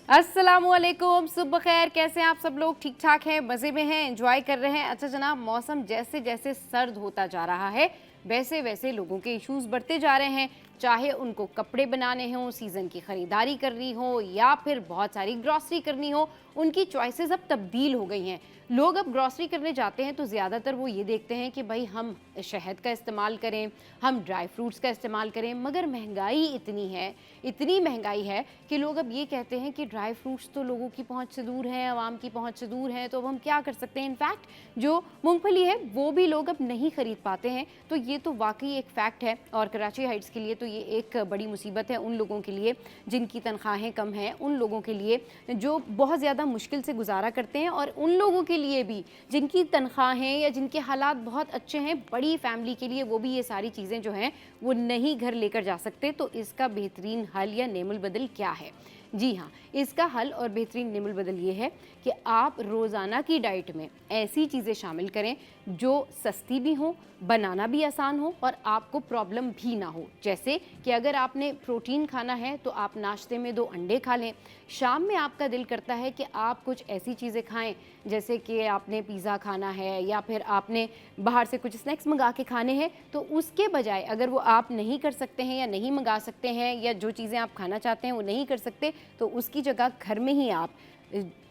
अस्सलामुअलैकुम, सुबह खैर। कैसे हैं आप सब लोग? ठीक ठाक हैं, मज़े में हैं, एंजॉय कर रहे हैं। अच्छा जनाब, मौसम जैसे जैसे सर्द होता जा रहा है वैसे वैसे लोगों के इश्यूज बढ़ते जा रहे हैं। चाहे उनको कपड़े बनाने हों, सीज़न की ख़रीदारी करनी हो या फिर बहुत सारी ग्रॉसरी करनी हो, उनकी चॉइसेस अब तब्दील हो गई हैं। लोग अब ग्रॉसरी करने जाते हैं तो ज़्यादातर वो ये देखते हैं कि भाई हम शहद का इस्तेमाल करें, हम ड्राई फ्रूट्स का इस्तेमाल करें, मगर महंगाई इतनी है, इतनी महंगाई है कि लोग अब ये कहते हैं कि ड्राई फ्रूट्स तो लोगों की पहुंच से दूर हैं, आवाम की पहुंच से दूर हैं, तो अब हम क्या कर सकते हैं। इनफैक्ट जो मूंगफली है वो भी लोग अब नहीं खरीद पाते हैं। तो ये तो वाकई एक फैक्ट है और कराची हाइट्स के लिए तो ये एक बड़ी मुसीबत है। उन लोगों के लिए जिनकी तनख्वाहें कम हैं, उन लोगों के लिए जो बहुत ज़्यादा मुश्किल से गुजारा करते हैं, और उन लोगों के लिए भी जिनकी तनख्वाहें या जिनके हालात बहुत अच्छे हैं, बड़ी फैमिली के लिए वो भी ये सारी चीज़ें जो हैं वो नहीं घर लेकर जा सकते। तो इसका बेहतरीन हल या नेमुल बदल क्या है? जी हाँ, इसका हल और बेहतरीन नेमुल बदल ये है कि आप रोज़ाना की डाइट में ऐसी चीज़ें शामिल करें जो सस्ती भी हों, बनाना भी आसान हो और आपको प्रॉब्लम भी ना हो। जैसे कि अगर आपने प्रोटीन खाना है तो आप नाश्ते में 2 अंडे खा लें। शाम में आपका दिल करता है कि आप कुछ ऐसी चीज़ें खाएं, जैसे कि आपने पिज़्ज़ा खाना है या फिर आपने बाहर से कुछ स्नैक्स मंगा के खाने हैं, तो उसके बजाय अगर वो आप नहीं कर सकते हैं या नहीं मंगा सकते हैं, या जो चीज़ें आप खाना चाहते हैं वो नहीं कर सकते, तो उसकी जगह घर में ही आप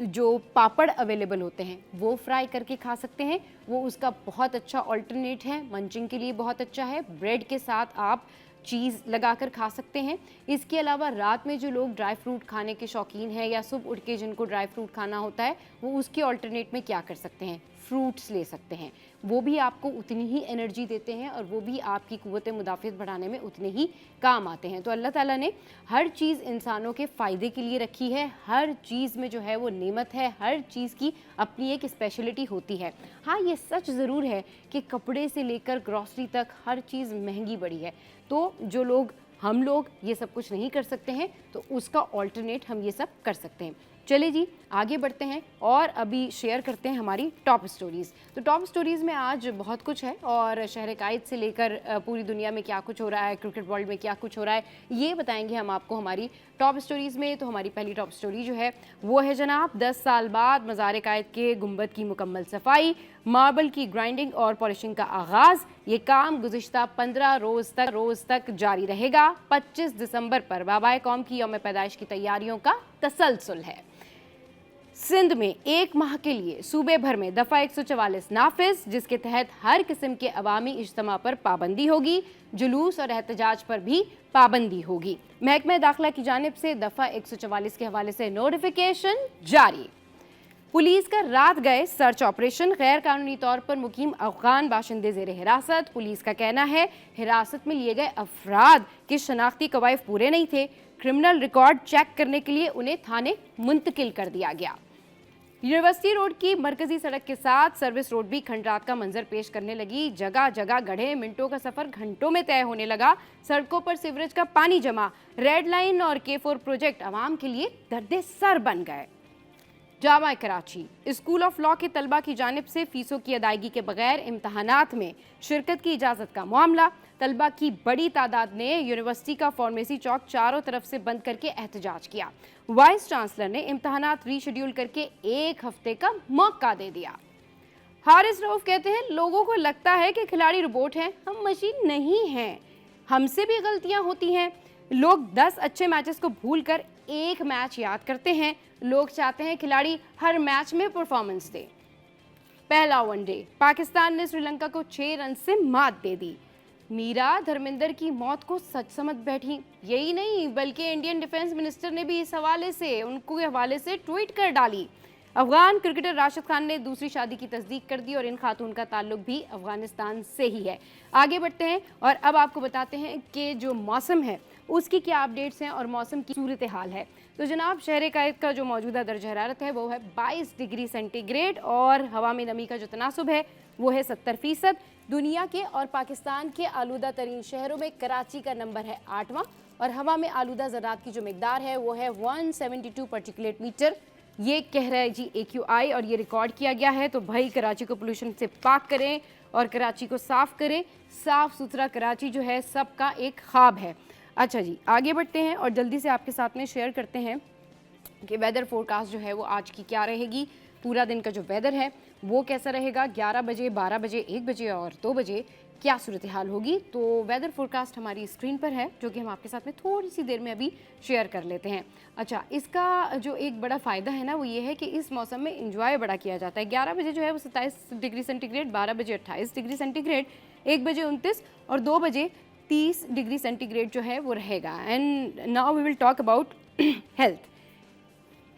जो पापड़ अवेलेबल होते हैं वो फ्राई करके खा सकते हैं। वो उसका बहुत अच्छा ऑल्टरनेट है, मंचिंग के लिए बहुत अच्छा है। ब्रेड के साथ आप चीज़ लगाकर खा सकते हैं। इसके अलावा रात में जो लोग ड्राई फ्रूट खाने के शौकीन हैं या सुबह उठ के जिनको ड्राई फ्रूट खाना होता है, वो उसके ऑल्टरनेट में क्या कर सकते हैं, फ्रूट्स ले सकते हैं। वो भी आपको उतनी ही एनर्जी देते हैं और वो भी आपकी कुव्वत मुदाफ़ियत बढ़ाने में उतने ही काम आते हैं। तो अल्लाह ताला ने हर चीज़ इंसानों के फ़ायदे के लिए रखी है। हर चीज़ में जो है वो नेमत है, हर चीज़ की अपनी एक स्पेशलिटी होती है। हाँ, ये सच ज़रूर है कि कपड़े से लेकर ग्रॉसरी तक हर चीज़ महंगी बढ़ी है। तो जो लोग हम लोग ये सब कुछ नहीं कर सकते हैं, तो उसका ऑल्टरनेट हम ये सब कर सकते हैं। चलिए जी, आगे बढ़ते हैं और अभी शेयर करते हैं हमारी टॉप स्टोरीज़। तो टॉप स्टोरीज़ में आज बहुत कुछ है और शहर कायद से लेकर पूरी दुनिया में क्या कुछ हो रहा है, क्रिकेट वर्ल्ड में क्या कुछ हो रहा है, ये बताएंगे हम आपको हमारी टॉप स्टोरीज़ में। तो हमारी पहली टॉप स्टोरी जो है वो है जनाब, 10 साल बाद मज़ार कायद के गुंबद की मुकम्मल सफाई, मार्बल की ग्राइंडिंग और पॉलिशिंग का आगाज़। ये काम गुज़िश्ता 15 रोज़ तक जारी रहेगा। 25 दिसंबर पर बाबाए कौम की यौम पैदाइश की तैयारियों का तसलसल है। सिंध में 1 माह के लिए सूबे भर में दफ़ा 144 नाफिज, जिसके तहत हर किस्म के अवामी इज्तिमा पर पाबंदी होगी। जुलूस और एहतजाज पर भी पाबंदी होगी। महकमा दाखिला की जानिब से दफ़ा 144 के हवाले से नोटिफिकेशन जारी। पुलिस का रात गए सर्च ऑपरेशन, गैर कानूनी तौर पर मुकीम अफगान बाशिंदे ज़ेर हिरासत। पुलिस का कहना है हिरासत में लिए गए अफराद के शनाख्ती कवायद पूरे नहीं थे। क्रिमिनल रिकॉर्ड चेक करने के लिए उन्हें थाने मुंतकिल कर दिया गया। यूनिवर्सिटी रोड की मरकजी सड़क के साथ सर्विस रोड भी खंडरात का मंजर पेश करने लगी। जगह जगह गड्ढे, मिनटों का सफर घंटों में तय होने लगा। सड़कों पर सीवरेज का पानी जमा। रेड लाइन और K4 प्रोजेक्ट आवाम के लिए दर्दे सर बन गए। Jama Karachi school of law के तलबा की जानिब से फीसों की अदायगी के बगैर इम्तहानात में शिरकत की इजाज़त का मामला। तलबा की बड़ी तादाद ने यूनिवर्सिटी का फार्मेसी चौक चारों तरफ से बंद करके एहतजाज किया। वाइस चांसलर ने इम्तहानात रीशेड्यूल करके 1 हफ्ते का मौका दे दिया। हारिस रऊफ कहते हैं लोगों को लगता है कि खिलाड़ी रोबोट हैं, हम मशीन नहीं हैं, हमसे भी गलतियां होती हैं। लोग 10 अच्छे मैचेस को भूलकर 1 मैच याद करते हैं। लोग चाहते हैं खिलाड़ी हर मैच में परफॉर्मेंस दे। पहला वनडे पाकिस्तान ने श्रीलंका को 6 रन से मात दे दी। मीरा धर्मेंद्र की मौत को सच समझ बैठी। यही नहीं बल्कि इंडियन डिफेंस मिनिस्टर ने भी इस हवाले से उनके हवाले से ट्वीट कर डाली। अफगान क्रिकेटर राशिद खान ने दूसरी शादी की तस्दीक कर दी और इन खातून का ताल्लुक भी अफगानिस्तान से ही है। आगे बढ़ते हैं और अब आपको बताते हैं कि जो मौसम है उसकी क्या अपडेट्स हैं और मौसम की सूरत हाल है। तो जनाब, शहर कायद का जो मौजूदा दर्ज हरारत है वो है 22 डिग्री सेंटीग्रेड और हवा में नमी का जो तनासुब है वो है 70%। दुनिया के और पाकिस्तान के आलूदा तरीन शहरों में कराची का नंबर है 8वां और हवा में आलूदा ज़रात की जो मिकदार है वो है 172 पार्टिकुलेट मीटर। ये कह रहा है जी AQI और ये रिकॉर्ड किया गया है। तो भाई कराची को पोल्यूशन से पाक करें और कराची को साफ़ करें। साफ़ सुथरा कराची जो है सबका एक ख्वाब है। अच्छा जी, आगे बढ़ते हैं और जल्दी से आपके साथ में शेयर करते हैं कि वेदर फोरकास्ट जो है वो आज की क्या रहेगी, पूरा दिन का जो वेदर है वो कैसा रहेगा, 11 बजे, 12 बजे, 1 बजे और 2 बजे क्या सूरत हाल होगी। तो वेदर फोरकास्ट हमारी स्क्रीन पर है जो कि हम आपके साथ में थोड़ी सी देर में अभी शेयर कर लेते हैं। अच्छा, इसका जो एक बड़ा फ़ायदा है ना वो ये है कि इस मौसम में इंजॉय बड़ा किया जाता है। 11 बजे जो है वो 27 डिग्री सेंटीग्रेड, 12 बजे 28 डिग्री सेंटीग्रेड, 1 बजे 29 और 2 बजे 30 डिग्री सेंटीग्रेड जो है वो रहेगा। And now we will talk about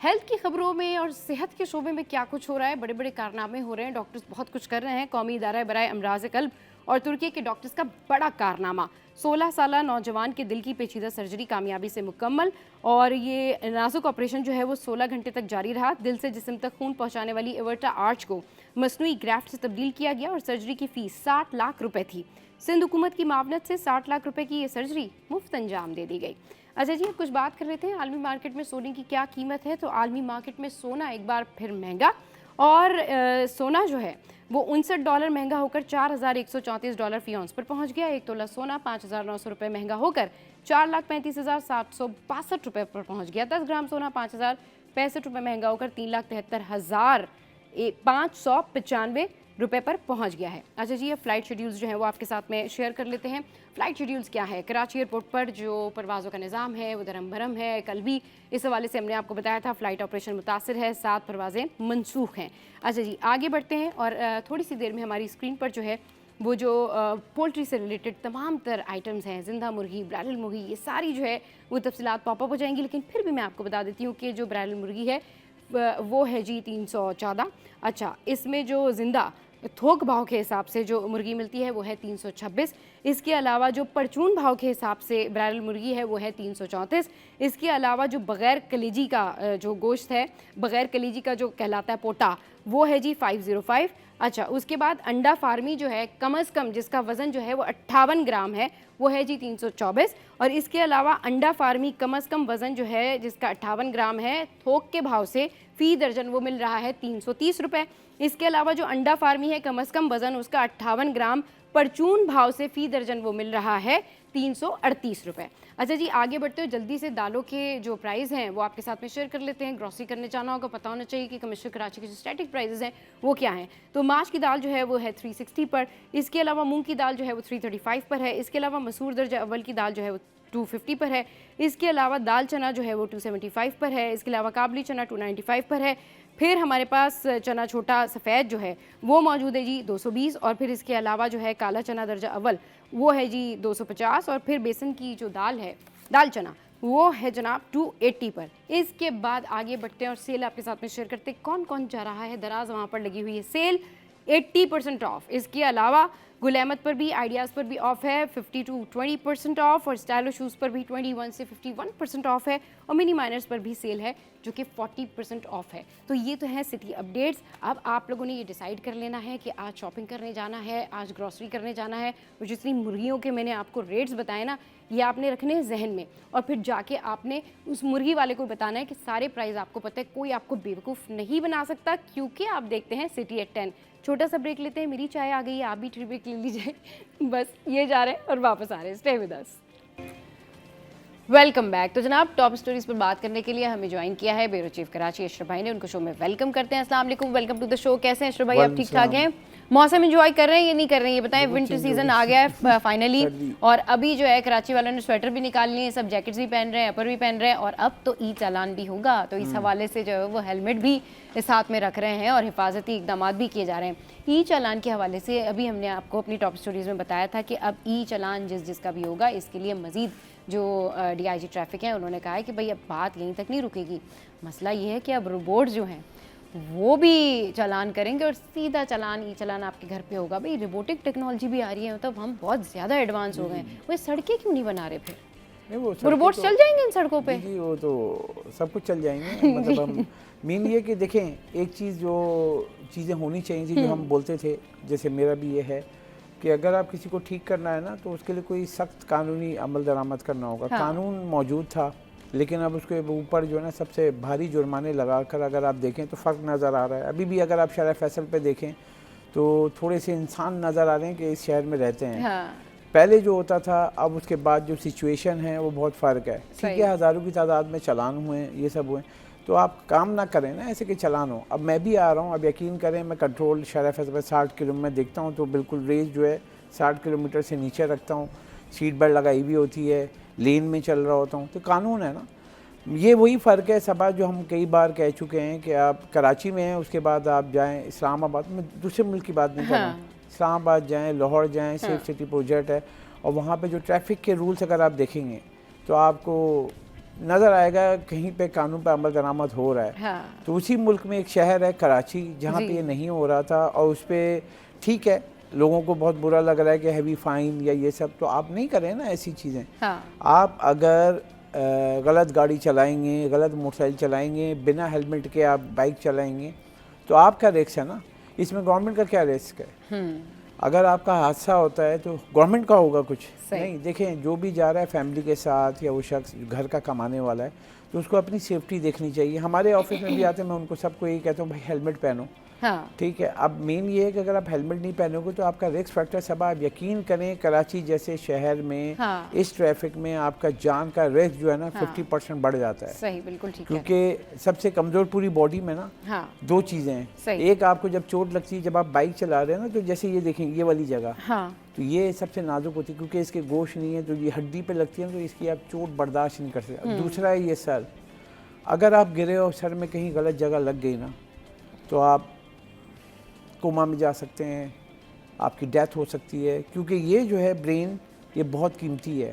health की खबरों में और सेहत के शोबे में क्या कुछ हो रहा है। बड़े बड़े कारनामे हो रहे हैं, डॉक्टर्स बहुत कुछ कर रहे हैं। कौमी इदारा बराए अमराज कल्ब और तुर्की के डॉक्टर्स का बड़ा कारनामा, 16 साला नौजवान के दिल की पेचीदा सर्जरी कामयाबी से मुकम्मल। और ये नाजुक ऑपरेशन जो है वो 16 घंटे तक जारी रहा। दिल से जिस्म तक खून पहुंचाने वाली एवर्टा आर्च को मसनूई ग्राफ्ट से तब्दील किया गया और सर्जरी की फीस 60 लाख रुपए थी। सिंध हुकूमत की मावनत से 60 लाख रुपए की ये सर्जरी मुफ्त अंजाम दे दी गई। अच्छा जी, अब कुछ बात कर लेते हैं आलमी मार्केट में सोने की क्या कीमत है। तो आलमी मार्केट में सोना एक बार फिर महंगा, और सोना जो है वो $59 महंगा होकर $4134 फी औंस पर पहुंच गया। 1 तोला सोना 5,900 रुपये महंगा होकर 4,35,762 रुपये पर पहुंच गया। 10 ग्राम सोना 5,065 रुपये महंगा होकर 3,73,595 रुपए पर पहुंच गया है। अच्छा जी, ये फ़्लाइट शेड्यूल्स जो है वो आपके साथ में शेयर कर लेते हैं। फ़्लाइट शेड्यूल्स क्या है, कराची एयरपोर्ट पर जो परवाज़ों का निज़ाम है वो धरम भरम है। कल भी इस हवाले से हमने आपको बताया था फ़्लाइट ऑपरेशन मुतासिर है, 7 परवाज़ें मनसूख हैं। अच्छा जी, आगे बढ़ते हैं और थोड़ी सी देर में हमारी स्क्रीन पर जो है वो जो पोल्ट्री से रिलेटेड तमाम तर आइटम्स हैं, जिंदा मुर्गी, ब्रायलर मुर्गी, ये सारी जो है वो तफसीलात पॉपअप हो जाएंगी। लेकिन फिर भी मैं आपको बता देती हूँ कि जो ब्रायलर मुर्गी है वो है जी 314। अच्छा, इसमें जो जिंदा थोक भाव के हिसाब से जो मुर्गी मिलती है वो है 326। इसके अलावा जो परचून भाव के हिसाब से ब्रायलर मुर्गी है वो है 334। इसके अलावा जो बग़ैर कलेजी का जो गोश्त है, बग़ैर कलेजी का जो कहलाता है पोटा, वो है जी 505। अच्छा, उसके बाद अंडा फार्मी जो है कम अज़ कम जिसका वज़न जो है वो 58 ग्राम है वो है जी 324। और इसके अलावा अंडा फार्मी कम अज़ कम वज़न जो है जिसका 58 ग्राम है थोक के भाव से फ़ी दर्जन वो मिल रहा है 330 रुपये। इसके अलावा जो अंडा फार्मी है कम अज़ कम वज़न उसका 58 ग्राम परचून भाव से फ़ी दर्जन वो मिल रहा है 338 रुपये। अच्छा जी, आगे बढ़ते हो जल्दी से दालों के जो प्राइस हैं वो आपके साथ में शेयर कर लेते हैं। ग्रॉसरी करने जाना होगा, पता होना चाहिए कि कमिश्नर कराची के जो स्टैटिक प्राइसेस हैं वो क्या हैं। तो माश की दाल जो है वो है 360 पर। इसके अलावा मूंग की दाल जो है वो 335 पर है। इसके अलावा मसूर दर्जा अव्वल की दाल जो है वो 250 पर है। इसके अलावा दाल चना जो है वो 275 पर है। इसके अलावा काबली चना 295 पर है। फिर हमारे पास चना छोटा सफ़ेद जो है वो मौजूद है जी 220। और फिर इसके अलावा जो है काला चना दर्जा अव्वल वो है जी 250। और फिर बेसन की जो दाल है, दाल चना, वो है जनाब 280 पर। इसके बाद आगे बढ़ते हैं और सेल आपके साथ में शेयर करते हैं कौन कौन जा रहा है। दराज वहाँ पर लगी हुई है सेल 80% ऑफ। इसके अलावा गुल अहमद पर भी, आइडियाज़ पर भी ऑफ है 50 to 20% ऑफ। और स्टाइलो शूज़ पर भी 21 से 51% ऑफ है। और मिनी माइनर्स पर भी सेल है जो कि 40% ऑफ है। तो ये तो है सिटी अपडेट्स। अब आप लोगों ने ये डिसाइड कर लेना है कि आज शॉपिंग करने जाना है, आज ग्रॉसरी करने जाना है। और जितनी मुर्गियों के मैंने आपको रेट्स बताए ना, ये आपने रखने हैं जहन में। और फिर जाके आपने उस मुर्गी वाले को बताना है कि सारे प्राइस आपको पता है, कोई आपको बेवकूफ़ नहीं बना सकता। क्योंकि आप देखते हैं सिटी एट 10। छोटा सा ब्रेक लेते हैं, मेरी चाय आ गई है, आप भी ट्री ब्रेक ले लीजिए। बस ये जा रहे हैं और वापस आ रहे हैं। Stay with us. Welcome back. तो जनाब, टॉप स्टोरीज पर बात करने के लिए हमें ज्वाइन किया है ब्यूरो चीफ कराची अशरफ भाई ने। उनको शो में वेलकम करते हैं। अस्सलाम वालेकुम, वेलकम टू द शो। कैसे हैं अशरफ भाई, आप ठीक ठाक हैं? मौसम एंजॉय कर रहे हैं या नहीं कर रहे हैं ये बताएं। विंटर सीजन आ गया है फाइनली, और अभी जो है कराची वालों ने स्वेटर भी निकाल लिए, सब जैकेट्स भी पहन रहे हैं, अपर भी पहन रहे हैं। और अब तो ई चालान भी होगा, तो इस हवाले से जो है वो हेलमेट भी साथ में रख रहे हैं और हिफाजती इकदाम भी किए जा रहे हैं। ई चालान के हवाले से अभी हमने आपको अपनी टॉप स्टोरीज में बताया था कि अब ई चालान जिसका भी होगा, इसके लिए मजीद जो DIG ट्रैफिक है उन्होंने कहा है कि भाई अब बात यहीं तक नहीं रुकेगी। मसला ये है कि अब रोबोट जो हैं वो भी चालान करेंगे और सीधा चालान ई चालान आपके घर पे होगा। भाई रोबोटिक टेक्नोलॉजी भी आ रही है, मतलब हम बहुत ज़्यादा एडवांस हो गए हैं। वो सड़कें क्यों नहीं बना रहे फिर? नहीं, वो रोबोट्स चल जाएंगे इन सड़कों पे? जी, वो तो सब कुछ चल जाएंगे। मतलब हम मेन ये कि देखें, एक चीज़ जो चीज़ें होनी चाहिए थी जो हम बोलते थे, जैसे मेरा भी ये है कि अगर आप किसी को ठीक करना है ना तो उसके लिए कोई सख्त कानूनी अमल दरामद करना होगा। हाँ। कानून मौजूद था, लेकिन अब उसके ऊपर जो है ना सबसे भारी जुर्माने लगाकर अगर आप देखें तो फ़र्क नज़र आ रहा है। अभी भी अगर आप शहर फैसल पे देखें तो थोड़े से इंसान नज़र आ रहे हैं कि इस शहर में रहते हैं। हाँ। पहले जो होता था, अब उसके बाद जो सिचुएशन है वो बहुत फ़र्क है। ठीक सही। है, हज़ारों की तादाद में चालान हुए, ये सब हुए, तो आप काम ना करें ना ऐसे कि चालान हो। अब मैं भी आ रहा हूँ, अब यकीन करें, मैं कंट्रोल शहर फैसला 60 किलो में देखता हूँ तो बिल्कुल रेस जो है 60 किलोमीटर से नीचे रखता हूँ, सीट बेल्ट लगाई हुई होती है, लेन में चल रहा होता हूँ, तो कानून है ना। ये वही फ़र्क है सबा जो हम कई बार कह चुके हैं कि आप कराची में हैं, उसके बाद आप जाएं इस्लामाबाद में, दूसरे मुल्क की बात नहीं कर रहा हूँ, इस्लामाबाद जाएं, लाहौर जाएं, सेफ सिटी प्रोजेक्ट है, और वहाँ पे जो ट्रैफिक के रूल्स अगर आप देखेंगे तो आपको नज़र आएगा कहीं पे कानून पर अमल दरामद हो रहा है। तो उसी मुल्क में एक शहर है कराची जहाँ पे ये नहीं हो रहा था, और उस पर ठीक है लोगों को बहुत बुरा लग रहा है कि हैवी फाइन या ये सब, तो आप नहीं करें ना ऐसी चीज़ें। आप अगर गलत गाड़ी चलाएंगे, गलत मोटरसाइकिल चलाएंगे, बिना हेलमेट के आप बाइक चलाएंगे तो आपका रिस्क है ना, इसमें गवर्नमेंट का क्या रिस्क है? अगर आपका हादसा होता है तो गवर्नमेंट का होगा कुछ नहीं। देखें, जो भी जा रहा है फैमिली के साथ या वो शख्स घर का कमाने वाला है तो उसको अपनी सेफ्टी देखनी चाहिए। हमारे ऑफिस में भी आते हैं, मैं उनको सबको यही कहता हूँ भाई हेलमेट पहनो। ठीक है, अब मेन ये है कि अगर आप हेलमेट नहीं पहनोगे तो आपका रिस्क फैक्टर सब, आप यकीन करें कराची जैसे शहर में इस ट्रैफिक में आपका जान का रिस्क जो है ना 50% बढ़ जाता है। सही, बिल्कुल ठीक है। क्योंकि सबसे कमज़ोर पूरी बॉडी में ना दो चीज़ें हैं। एक, आपको जब चोट लगती है जब आप बाइक चला रहे हैं ना, तो जैसे ये देखें ये वाली जगह, तो ये सबसे नाजुक होती है क्योंकि इसके गोश्त नहीं है, तो ये हड्डी पे लगती है तो इसकी आप चोट बर्दाश्त नहीं कर सकते। दूसरा है ये सर, अगर आप गिरे और सर में कहीं गलत जगह लग गई ना तो आप कोमा में जा सकते हैं, आपकी डेथ हो सकती है, क्योंकि ये जो है ब्रेन ये बहुत कीमती है।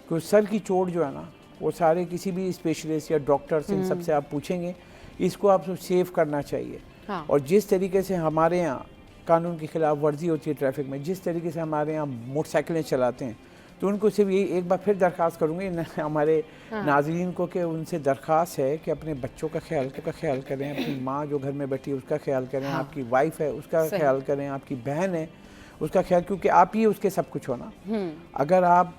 क्योंकि सर की चोट जो है ना वो सारे किसी भी स्पेशलिस्ट या डॉक्टर से इन सबसे आप पूछेंगे, इसको आपको सेव करना चाहिए। और जिस तरीके से हमारे यहाँ कानून की खिलाफ वर्जी होती है ट्रैफिक में, जिस तरीके से हमारे यहाँ मोटरसाइकिलें चलाते हैं, तो उनको सिर्फ यही एक बार फिर दरख्वास्त करूँगी हमारे नाज़रीन को कि उनसे दरख्वास्त है कि अपने बच्चों का ख्याल करें, अपनी माँ जो घर में बैठी है उसका ख्याल करें, आपकी वाइफ है उसका ख्याल करें, आपकी बहन है उसका ख्याल, क्योंकि आप ही उसके सब कुछ हो ना। अगर आप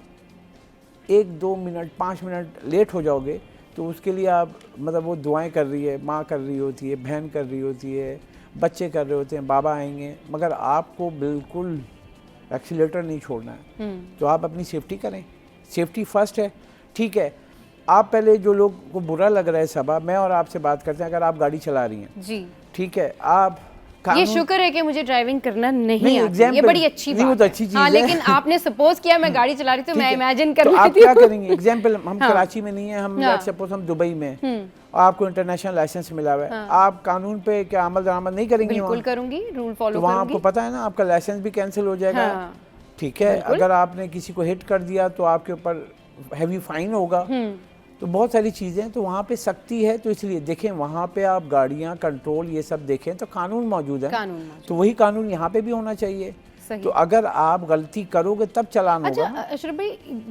1-2 मिनट 5 मिनट लेट हो जाओगे तो उसके लिए आप मतलब वो दुआएं कर रही है, माँ कर रही होती है, बहन कर रही होती है, बच्चे कर रहे होते हैं, बाबा आएंगे, मगर आपको बिल्कुल एक्सीलेटर नहीं छोड़ना है। तो आप अपनी सेफ्टी करें, सेफ्टी फर्स्ट है। ठीक है, आप पहले जो लोग को बुरा लग रहा है सबा, मैं और आपसे बात करते हैं, अगर आप गाड़ी चला रही हैं जी, ठीक है, आप ये शुक्र है कि मुझे ड्राइविंग करना नहीं आती, ये बड़ी अच्छी बात है। तो अच्छी चीज है। लेकिन आपने सपोज किया मैं गाड़ी चला रही थी, मैं इमेजिन कर रही थी। आप क्या करेंगे? एग्जांपल, हम कराची में नहीं है, हम लेट्स सपोज हम दुबई में, आपको इंटरनेशनल लाइसेंस मिला हुआ है, आप कानून पे क्या अमल दरामद नहीं करेंगे? बिल्कुल करूंगी, रूल फॉलो तो वहाँ आपको पता है ना आपका लाइसेंस भी कैंसिल हो जाएगा। ठीक है, अगर आपने किसी को हिट कर दिया तो आपके ऊपर हैवी फाइन होगा। तो बहुत सारी चीज़ें, तो वहाँ पे सख्ती है। तो इसलिए देखें, वहाँ पे आप गाड़ियाँ कंट्रोल ये सब देखें तो कानून मौजूद है, तो वही कानून यहाँ पे भी होना चाहिए। तो अगर आप गलती करोगे तब चालान होगा। अच्छा अशरफ भाई,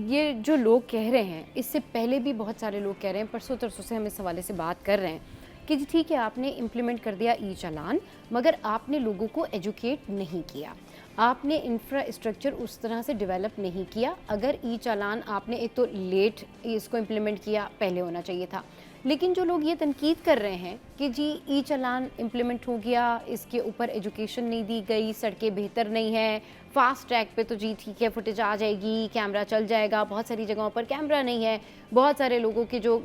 ये जो लोग कह रहे हैं, इससे पहले भी बहुत सारे लोग कह रहे हैं, परसों तरसों से हम इस हवाले से बात कर रहे हैं कि जी ठीक है आपने इम्प्लीमेंट कर दिया ई चालान, मगर आपने लोगों को एजुकेट नहीं किया, आपने इंफ्रास्ट्रक्चर उस तरह से डेवलप नहीं किया। अगर ई चालान आपने एक तो लेट इसको इम्प्लीमेंट किया, पहले होना चाहिए था। लेकिन जो लोग ये तनकीद कर रहे हैं कि जी ई चालान इम्प्लीमेंट हो गया, इसके ऊपर एजुकेशन नहीं दी गई, सड़कें बेहतर नहीं है, फास्ट ट्रैक पे तो जी ठीक है फुटेज आ जाएगी, कैमरा चल जाएगा, बहुत सारी जगहों पर कैमरा नहीं है, बहुत सारे लोगों के जो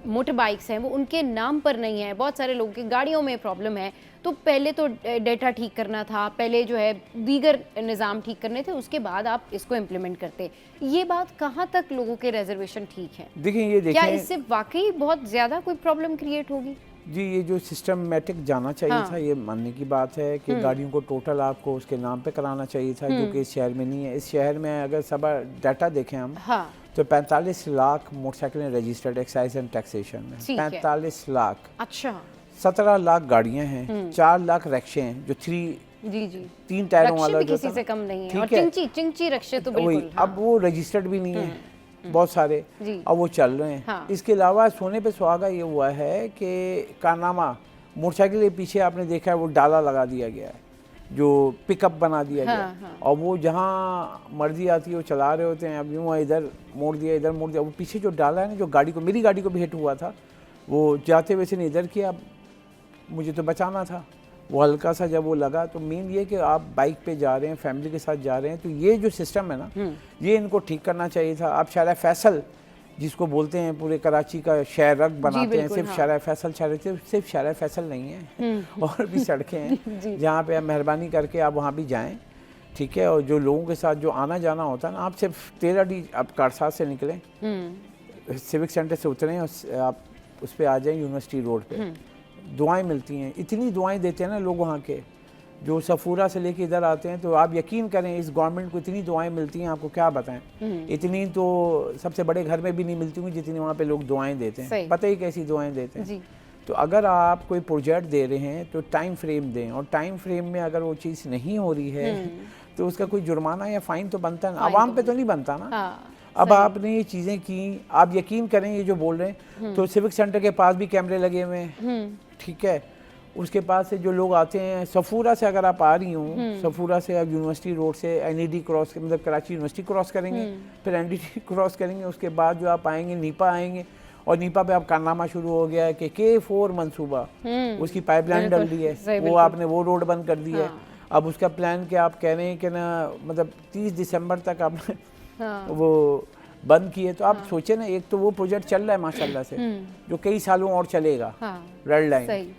मोटर बाइक्स हैं वो उनके नाम पर नहीं है, बहुत सारे लोगों की गाड़ियों में प्रॉब्लम है, तो पहले तो डेटा ठीक करना था, पहले जो है दीगर निज़ाम ठीक करने थे, उसके बाद आप इसको इम्प्लीमेंट करते। ये बात कहाँ तक लोगों के रिजर्वेशन ठीक है? देखिए, क्या इससे वाकई बहुत ज़्यादा कोई प्रॉब्लम क्रिएट होगी? जी, ये जो सिस्टमेटिक जाना चाहिए था, ये मानने की बात है कि गाड़ियों को टोटल आपको उसके नाम पे कराना चाहिए था, जो कि इस शहर में नहीं है। इस शहर में अगर सब डाटा देखें हम, तो 45 लाख मोटरसाइकिलें रजिस्टर्ड एक्साइज एंड टैक्सेशन में, 45 लाख। अच्छा, 17 लाख गाड़ियां हैं, 4 लाख रिक्शे हैं जो तीन टायरों वाला, जो किसी से कम नहीं है, और चिंची रिक्शे तो बिल्कुल। अब वो रजिस्टर्ड भी नहीं है बहुत सारे, अब वो चल रहे हैं। इसके अलावा सोने पे सुहागा ये हुआ है कि कारनामा मोटरसाइकिल के पीछे आपने देखा है वो डाला लगा दिया गया है, जो पिकअप बना दिया गया, और वो जहाँ मर्जी आती है वो चला रहे होते हैं। अब यूँ इधर मोड़ दिया, इधर मोड़ दिया, वो पीछे जो डाला है ना, जो गाड़ी को, मेरी गाड़ी को भी हिट हुआ था, वो जाते हुए से नहीं इधर किया, मुझे तो बचाना था, वो हल्का सा जब वो लगा तो मेन ये कि आप बाइक पे जा रहे हैं, फैमिली के साथ जा रहे हैं, तो ये जो सिस्टम है ना, ये इनको ठीक करना चाहिए था। आप शारा फैसल जिसको बोलते हैं, पूरे कराची का शहरक बनाते हैं, सिर्फ शारा फैसल सिर्फ शारा फैसल नहीं है, और भी सड़कें हैं जहाँ पे आप मेहरबानी करके आप वहाँ भी जाएं, ठीक है। और जो लोगों के साथ जो आना जाना होता है ना, आप सिर्फ 13D आप कारसाज से निकलें, सिविक सेंटर से उतरें और आप उस पर आ जाएं यूनिवर्सिटी रोड पे, दुआएं मिलती हैं, इतनी दुआएं देते हैं ना लोग वहाँ के, जो सफूरा से लेके इधर आते हैं, तो आप यकीन करें इस गवर्नमेंट को इतनी दुआएं मिलती हैं, आपको क्या बताएं, इतनी तो सबसे बड़े घर में भी नहीं मिलती होंगी जितनी वहाँ पे लोग दुआएं देते हैं, पता ही कैसी दुआएं देते हैं। तो अगर आप कोई प्रोजेक्ट दे रहे हैं तो टाइम फ्रेम दें, और टाइम फ्रेम में अगर वो चीज़ नहीं हो रही है तो उसका कोई जुर्माना या फाइन तो बनता है ना, आवाम पे तो नहीं बनता ना। अब आपने ये चीज़ें की, आप यकीन करें ये जो बोल रहे हैं, तो सिविक सेंटर के पास भी कैमरे लगे हुए हैं, ठीक है। उसके पास से जो लोग आते हैं, सफूरा से अगर आप आ रही हूँ, सफूरा से आप यूनिवर्सिटी रोड से NED क्रॉस, मतलब कराची यूनिवर्सिटी क्रॉस करेंगे, फिर NDT क्रॉस करेंगे, उसके बाद जो आप आएंगे नीपा आएंगे, और नीपा पे आप कारनामा शुरू हो गया है कि K4 मंसूबा, उसकी पाइपलाइन डल दी है, वो आपने वो रोड बंद कर दी है। अब उसका प्लान क्या आप कह रहे हैं कि ना, मतलब 30 दिसंबर तक आपने वो बंद किए, तो आप सोचे ना, एक तो वो प्रोजेक्ट चल रहा है माशाल्लाह से, जो कई सालों और चलेगा, रेड लाइन,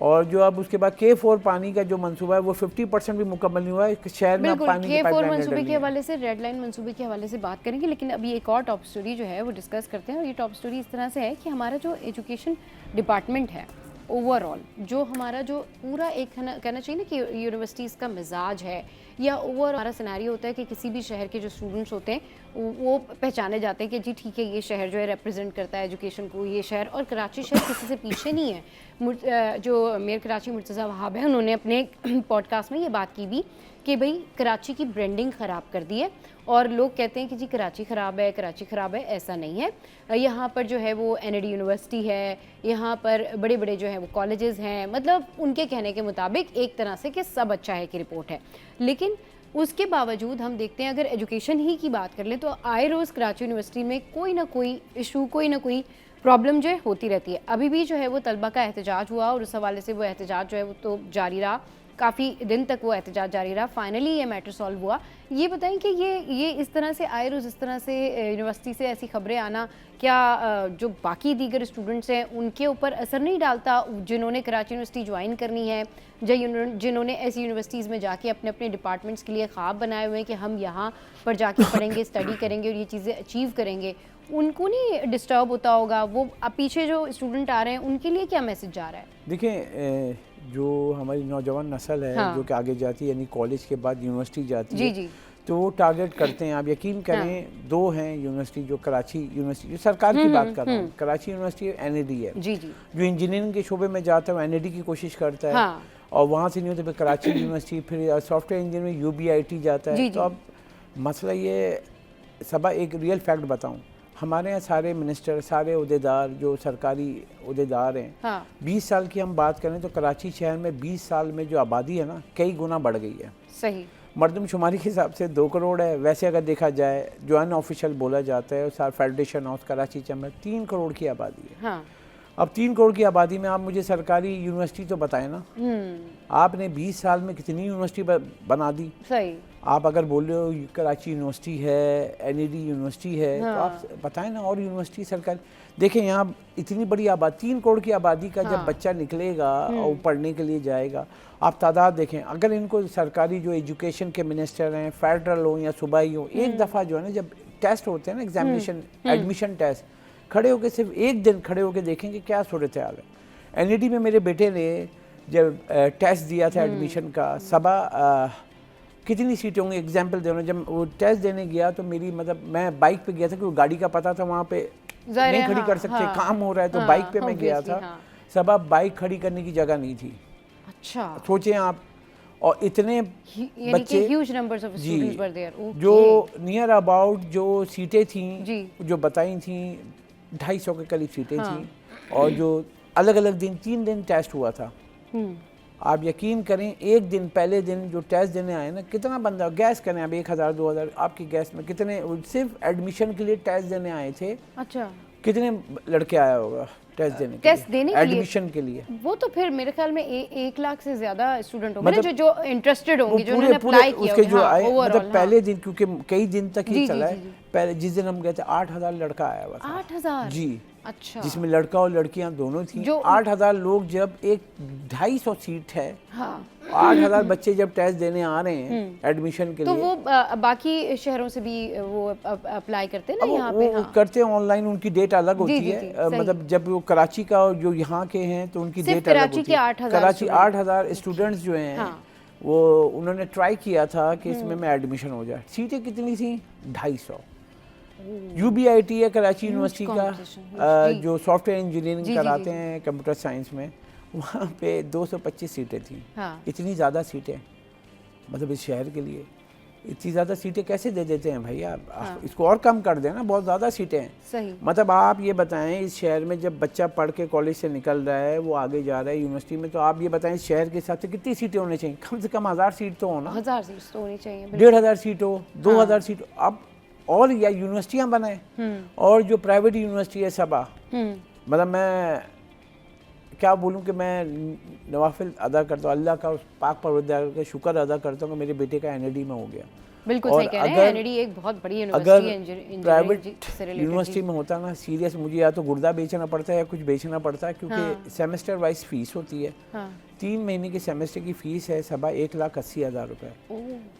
और जो अब उसके बाद K4 पानी का जो मंसूबा है वो 50% भी मुकम्मल नहीं हुआ है, शहर में पानी की K4 मंसूबे के हवाले से, रेड लाइन मंसूबे के हवाले से बात करेंगे, लेकिन अभी एक और टॉप स्टोरी जो है वो डिस्कस करते हैं। और ये टॉप स्टोरी इस तरह से है कि हमारा जो एजुकेशन डिपार्टमेंट है ओवरऑल, जो हमारा जो पूरा एक कहना चाहिए ना कि यूनिवर्सिटीज़ का मिजाज है, या ओवर हमारा सिनेरियो होता है कि किसी भी शहर के जो स्टूडेंट्स होते हैं वो पहचाने जाते हैं कि जी ठीक है, ये शहर जो है रिप्रेजेंट करता है एजुकेशन को, ये शहर। और कराची शहर किसी से पीछे नहीं है। जो मेयर कराची मुर्तज़ा वहाब है, उन्होंने अपने पॉडकास्ट में ये बात की भी कि भाई कराची की ब्रांडिंग ख़राब कर दी है, और लोग कहते हैं कि जी कराची ख़राब है, कराची ख़राब है, ऐसा नहीं है। यहाँ पर जो है वो NED यूनिवर्सिटी है, यहाँ पर बड़े बड़े जो है वो कॉलेजेस हैं, मतलब उनके कहने के मुताबिक एक तरह से कि सब अच्छा है की रिपोर्ट है। लेकिन उसके बावजूद हम देखते हैं, अगर एजुकेशन ही की बात कर लें, तो आए रोज़ कराची यूनिवर्सिटी में कोई ना कोई इशू, कोई ना कोई प्रॉब्लम जो है होती रहती है। अभी भी जो है वो तलबा का एहतजाज हुआ, और उस हवाले से वो एहतजाज जो है वो तो जारी रहा, काफ़ी दिन तक वो एहतजाज जारी रहा। फाइनली ये मैटर सॉल्व हुआ। ये बताएं कि ये इस तरह से आए रोज़ इस तरह से यूनिवर्सिटी से ऐसी खबरें आना, क्या जो बाकी दीगर स्टूडेंट्स हैं उनके ऊपर असर नहीं डालता, जिन्होंने कराची यूनिवर्सिटी ज्वाइन करनी है, जिन्होंने ऐसी यूनिवर्सिटीज़ में जाके अपने अपने डिपार्टमेंट्स के लिए ख्वाब बनाए हुए हैं कि हम यहाँ पर जाके पढ़ेंगे, स्टडी करेंगे और ये चीज़ें अचीव करेंगे, उनको नहीं डिस्टर्ब होता होगा? वो अब पीछे जो स्टूडेंट आ रहे हैं उनके लिए क्या मैसेज जा रहा है? देखिए, जो हमारी नौजवान नस्ल है, जो कि आगे जाती है, यानी कॉलेज के बाद यूनिवर्सिटी जाती है, तो वो टारगेट करते हैं। आप यकीन करें, दो हैं यूनिवर्सिटी, जो कराची यूनिवर्सिटी, जो सरकार की बात कर रहा हूँ, कराची यूनिवर्सिटी NED है, जो इंजीनियरिंग के शोबे में जाता है NED की कोशिश करता है, और वहाँ से नहीं होता फिर कराची यूनिवर्सिटी, फिर सॉफ्टवेयर इंजीनियरिंग UBIT जाता है। तो अब मसला ये, सबा एक रियल फैक्ट बताऊँ, हमारे यहाँ सारे मिनिस्टर, सारे उहदेदार, जो सरकारी उहदेदार हैं, 20 साल की हम बात करें तो कराची शहर में 20 साल में जो आबादी है ना, कई गुना बढ़ गई है। सही। मरदमशुमारी के हिसाब से 2 करोड़ है, वैसे अगर देखा जाए जो अनऑफिशियल बोला जाता है, और federation house Karachi chamber 3 crore की आबादी है। अब 3 करोड़ की आबादी में आप मुझे सरकारी यूनिवर्सिटी तो बताएं ना, आपने 20 साल में कितनी यूनिवर्सिटी बना दी। सही। आप अगर बोल रहे हो कराची यूनिवर्सिटी है, NED यूनिवर्सिटी है, तो आप बताएं ना और यूनिवर्सिटी सरकार। देखें, यहाँ इतनी बड़ी आबादी, 3 करोड़ की आबादी का जब बच्चा निकलेगा और पढ़ने के लिए जाएगा, आप तादाद देखें। अगर इनको सरकारी जो एजुकेशन के मिनिस्टर हैं, फेडरल हो या सूबाई हो, एक दफ़ा जो है ना, जब टेस्ट होते हैं ना, एग्जामिनेशन एडमिशन टेस्ट, खड़े होकर सिर्फ एक दिन खड़े होकर देखेंगे क्या सूरत हाल है। NED में मेरे बेटे ने जब टेस्ट दिया था एडमिशन का, सबा कितनी सीटें होंगी, एग्जाम्पल दे रहा हूँ, जब वो टेस्ट देने गया तो मेरी, मतलब मैं बाइक पे गया था, क्योंकि गाड़ी का पता था वहाँ पे नहीं खड़ी कर सकते, काम हो रहा है, तो बाइक पे मैं गया था। सबा बाइक खड़ी करने की जगह नहीं थी। अच्छा, सोचें आप, और इतने बच्चे, जो नियर अबाउट जो सीटें थी, जो बताई थी 250 के करीब सीटें थी, और जो अलग अलग दिन 3 दिन टेस्ट हुआ था। आप यकीन करें, एक दिन पहले दिन जो टेस्ट देने आए ना, कितना बंदा, गैस करें अब 1000-2000 आपकी गैस में कितने सिर्फ एडमिशन के लिए टेस्ट देने आए थे। अच्छा, कितने लड़के आया होगा, टेस्ट देने टेस्ट देने के लिए एडमिशन के लिए। वो तो फिर मेरे ख्याल में 1 लाख से ज्यादा स्टूडेंट होंगे मतलब ना जो इंटरेस्टेड होंगे, जो उन्होंने पूरे अप्लाई किया उसके जो होगा, आए, overall, मतलब पहले दिन, क्योंकि कई दिन तक जी, ही जी, चला जी, है। जी। पहले जिस दिन हम गए थे 8,000 लड़का आया हुआ था। 8,000? जी, अच्छा। जिसमें लड़का और लड़कियां दोनों थी। जो 8,000 लोग, जब एक 250 सीट है, हाँ 8,000 बच्चे जब टेस्ट देने आ रहे हैं एडमिशन के तो लिए, वो बाकी शहरों से भी वो अप्लाई करते हैं ना अब यहाँ पे? वो हाँ करते हैं ऑनलाइन, उनकी डेट अलग होती जी, है। जी, सही। मतलब जब वो कराची का और जो यहाँ के हैं तो उनकी सिर्फ डेट अलग कराची होती के है। 8,000 कराची student। 8,000 स्टूडेंट्स जो हैं, हाँ। वो उन्होंने ट्राई किया था कि इसमें मैं एडमिशन हो जाए। सीटें कितनी थी? 250। UBIT है कराची यूनिवर्सिटी competition, का, जी। जो सॉफ्टवेयर इंजीनियरिंग जी, जी, कराते जी। हैं कंप्यूटर साइंस में, वहाँ पे 225 सीटें थी। हाँ। इतनी ज़्यादा सीटें, मतलब इस शहर के लिए इतनी ज़्यादा सीटें कैसे दे देते हैं भैया? आप इसको और कम कर देना, बहुत ज़्यादा सीटें हैं। सही। मतलब आप ये बताएं, इस शहर में जब बच्चा पढ़ के कॉलेज से निकल रहा है, वो आगे जा रहा है यूनिवर्सिटी में, तो आप ये बताएं इस शहर के हिसाब से कितनी सीटें होनी चाहिए? कम से कम 1,000 सीट तो हो ना, 1000 सीट्स तो होनी चाहिए। 1,500 सीट हो, 2,000 सीट हो। अब और या यूनिवर्सिटियाँ बनाए, और जो प्राइवेट यूनिवर्सिटी है सबा, मतलब मैं क्या बोलूँ कि मैं नवाफिल अदा करता हूँ, अल्लाह का उस पाक परवरदिगार का शुक्र अदा करता हूँ कि मेरे बेटे का NLD में हो गया। बिल्कुल और सही कह रहे हैं, NLD एक बहुत बड़ी यूनिवर्सिटी अगर है इंजीनियरिंग प्राइवेट से रिलेटेड। यूनिवर्सिटी में होता ना, सीरियस, मुझे या तो गुर्दा बेचना पड़ता है या कुछ बेचना पड़ता है, क्योंकि सेमेस्टर वाइज फीस होती है। 3 महीने के सेमेस्टर की फीस है सबा 1,80,000 रुपये।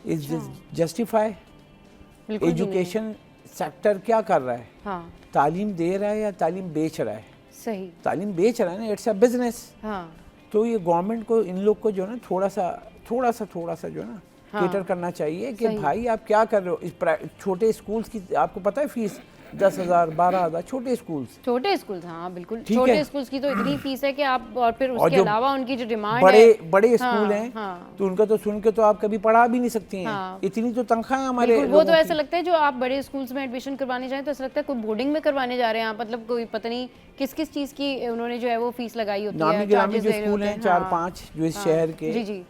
Is justify? एजुकेशन सेक्टर क्या कर रहा है? हाँ तालीम दे रहा है या तालीम बेच रहा है? सही। तालीम बेच रहा है ना, इट्स अ बिजनेस। हाँ तो ये गवर्नमेंट को, इन लोग को जो है ना, थोड़ा सा जो है ना केटर करना चाहिए कि भाई आप क्या कर रहे हो। इस छोटे स्कूल्स की आपको पता है फीस 10,000 12,000, छोटे स्कूल्स। हाँ बिल्कुल, ठीक छोटे है। स्कूल्स की तो इतनी फीस है कि आप, और फिर और उसके जो अलावा उनकी जो डिमांड बड़े है, बड़े स्कूल हैं, हाँ। तो उनका तो सुन के तो आप कभी पढ़ा भी नहीं सकती हैं। हाँ। इतनी तो तनख्वाह हमारे बिल्कुल, वो लोगों तो ऐसा की। लगता है जो आप बड़े स्कूल्स में एडमिशन करवाने जाएं तो ऐसा लगता है कोई बोर्डिंग में करवाने जा रहे हैं आप, मतलब कोई पता नहीं किस किस चीज़ की उन्होंने जो है वो फीस लगाई होती है। नामी गिरामी charges जो ले रहे स्कूल होते हैं 4-5 जो इस शहर के, जी जी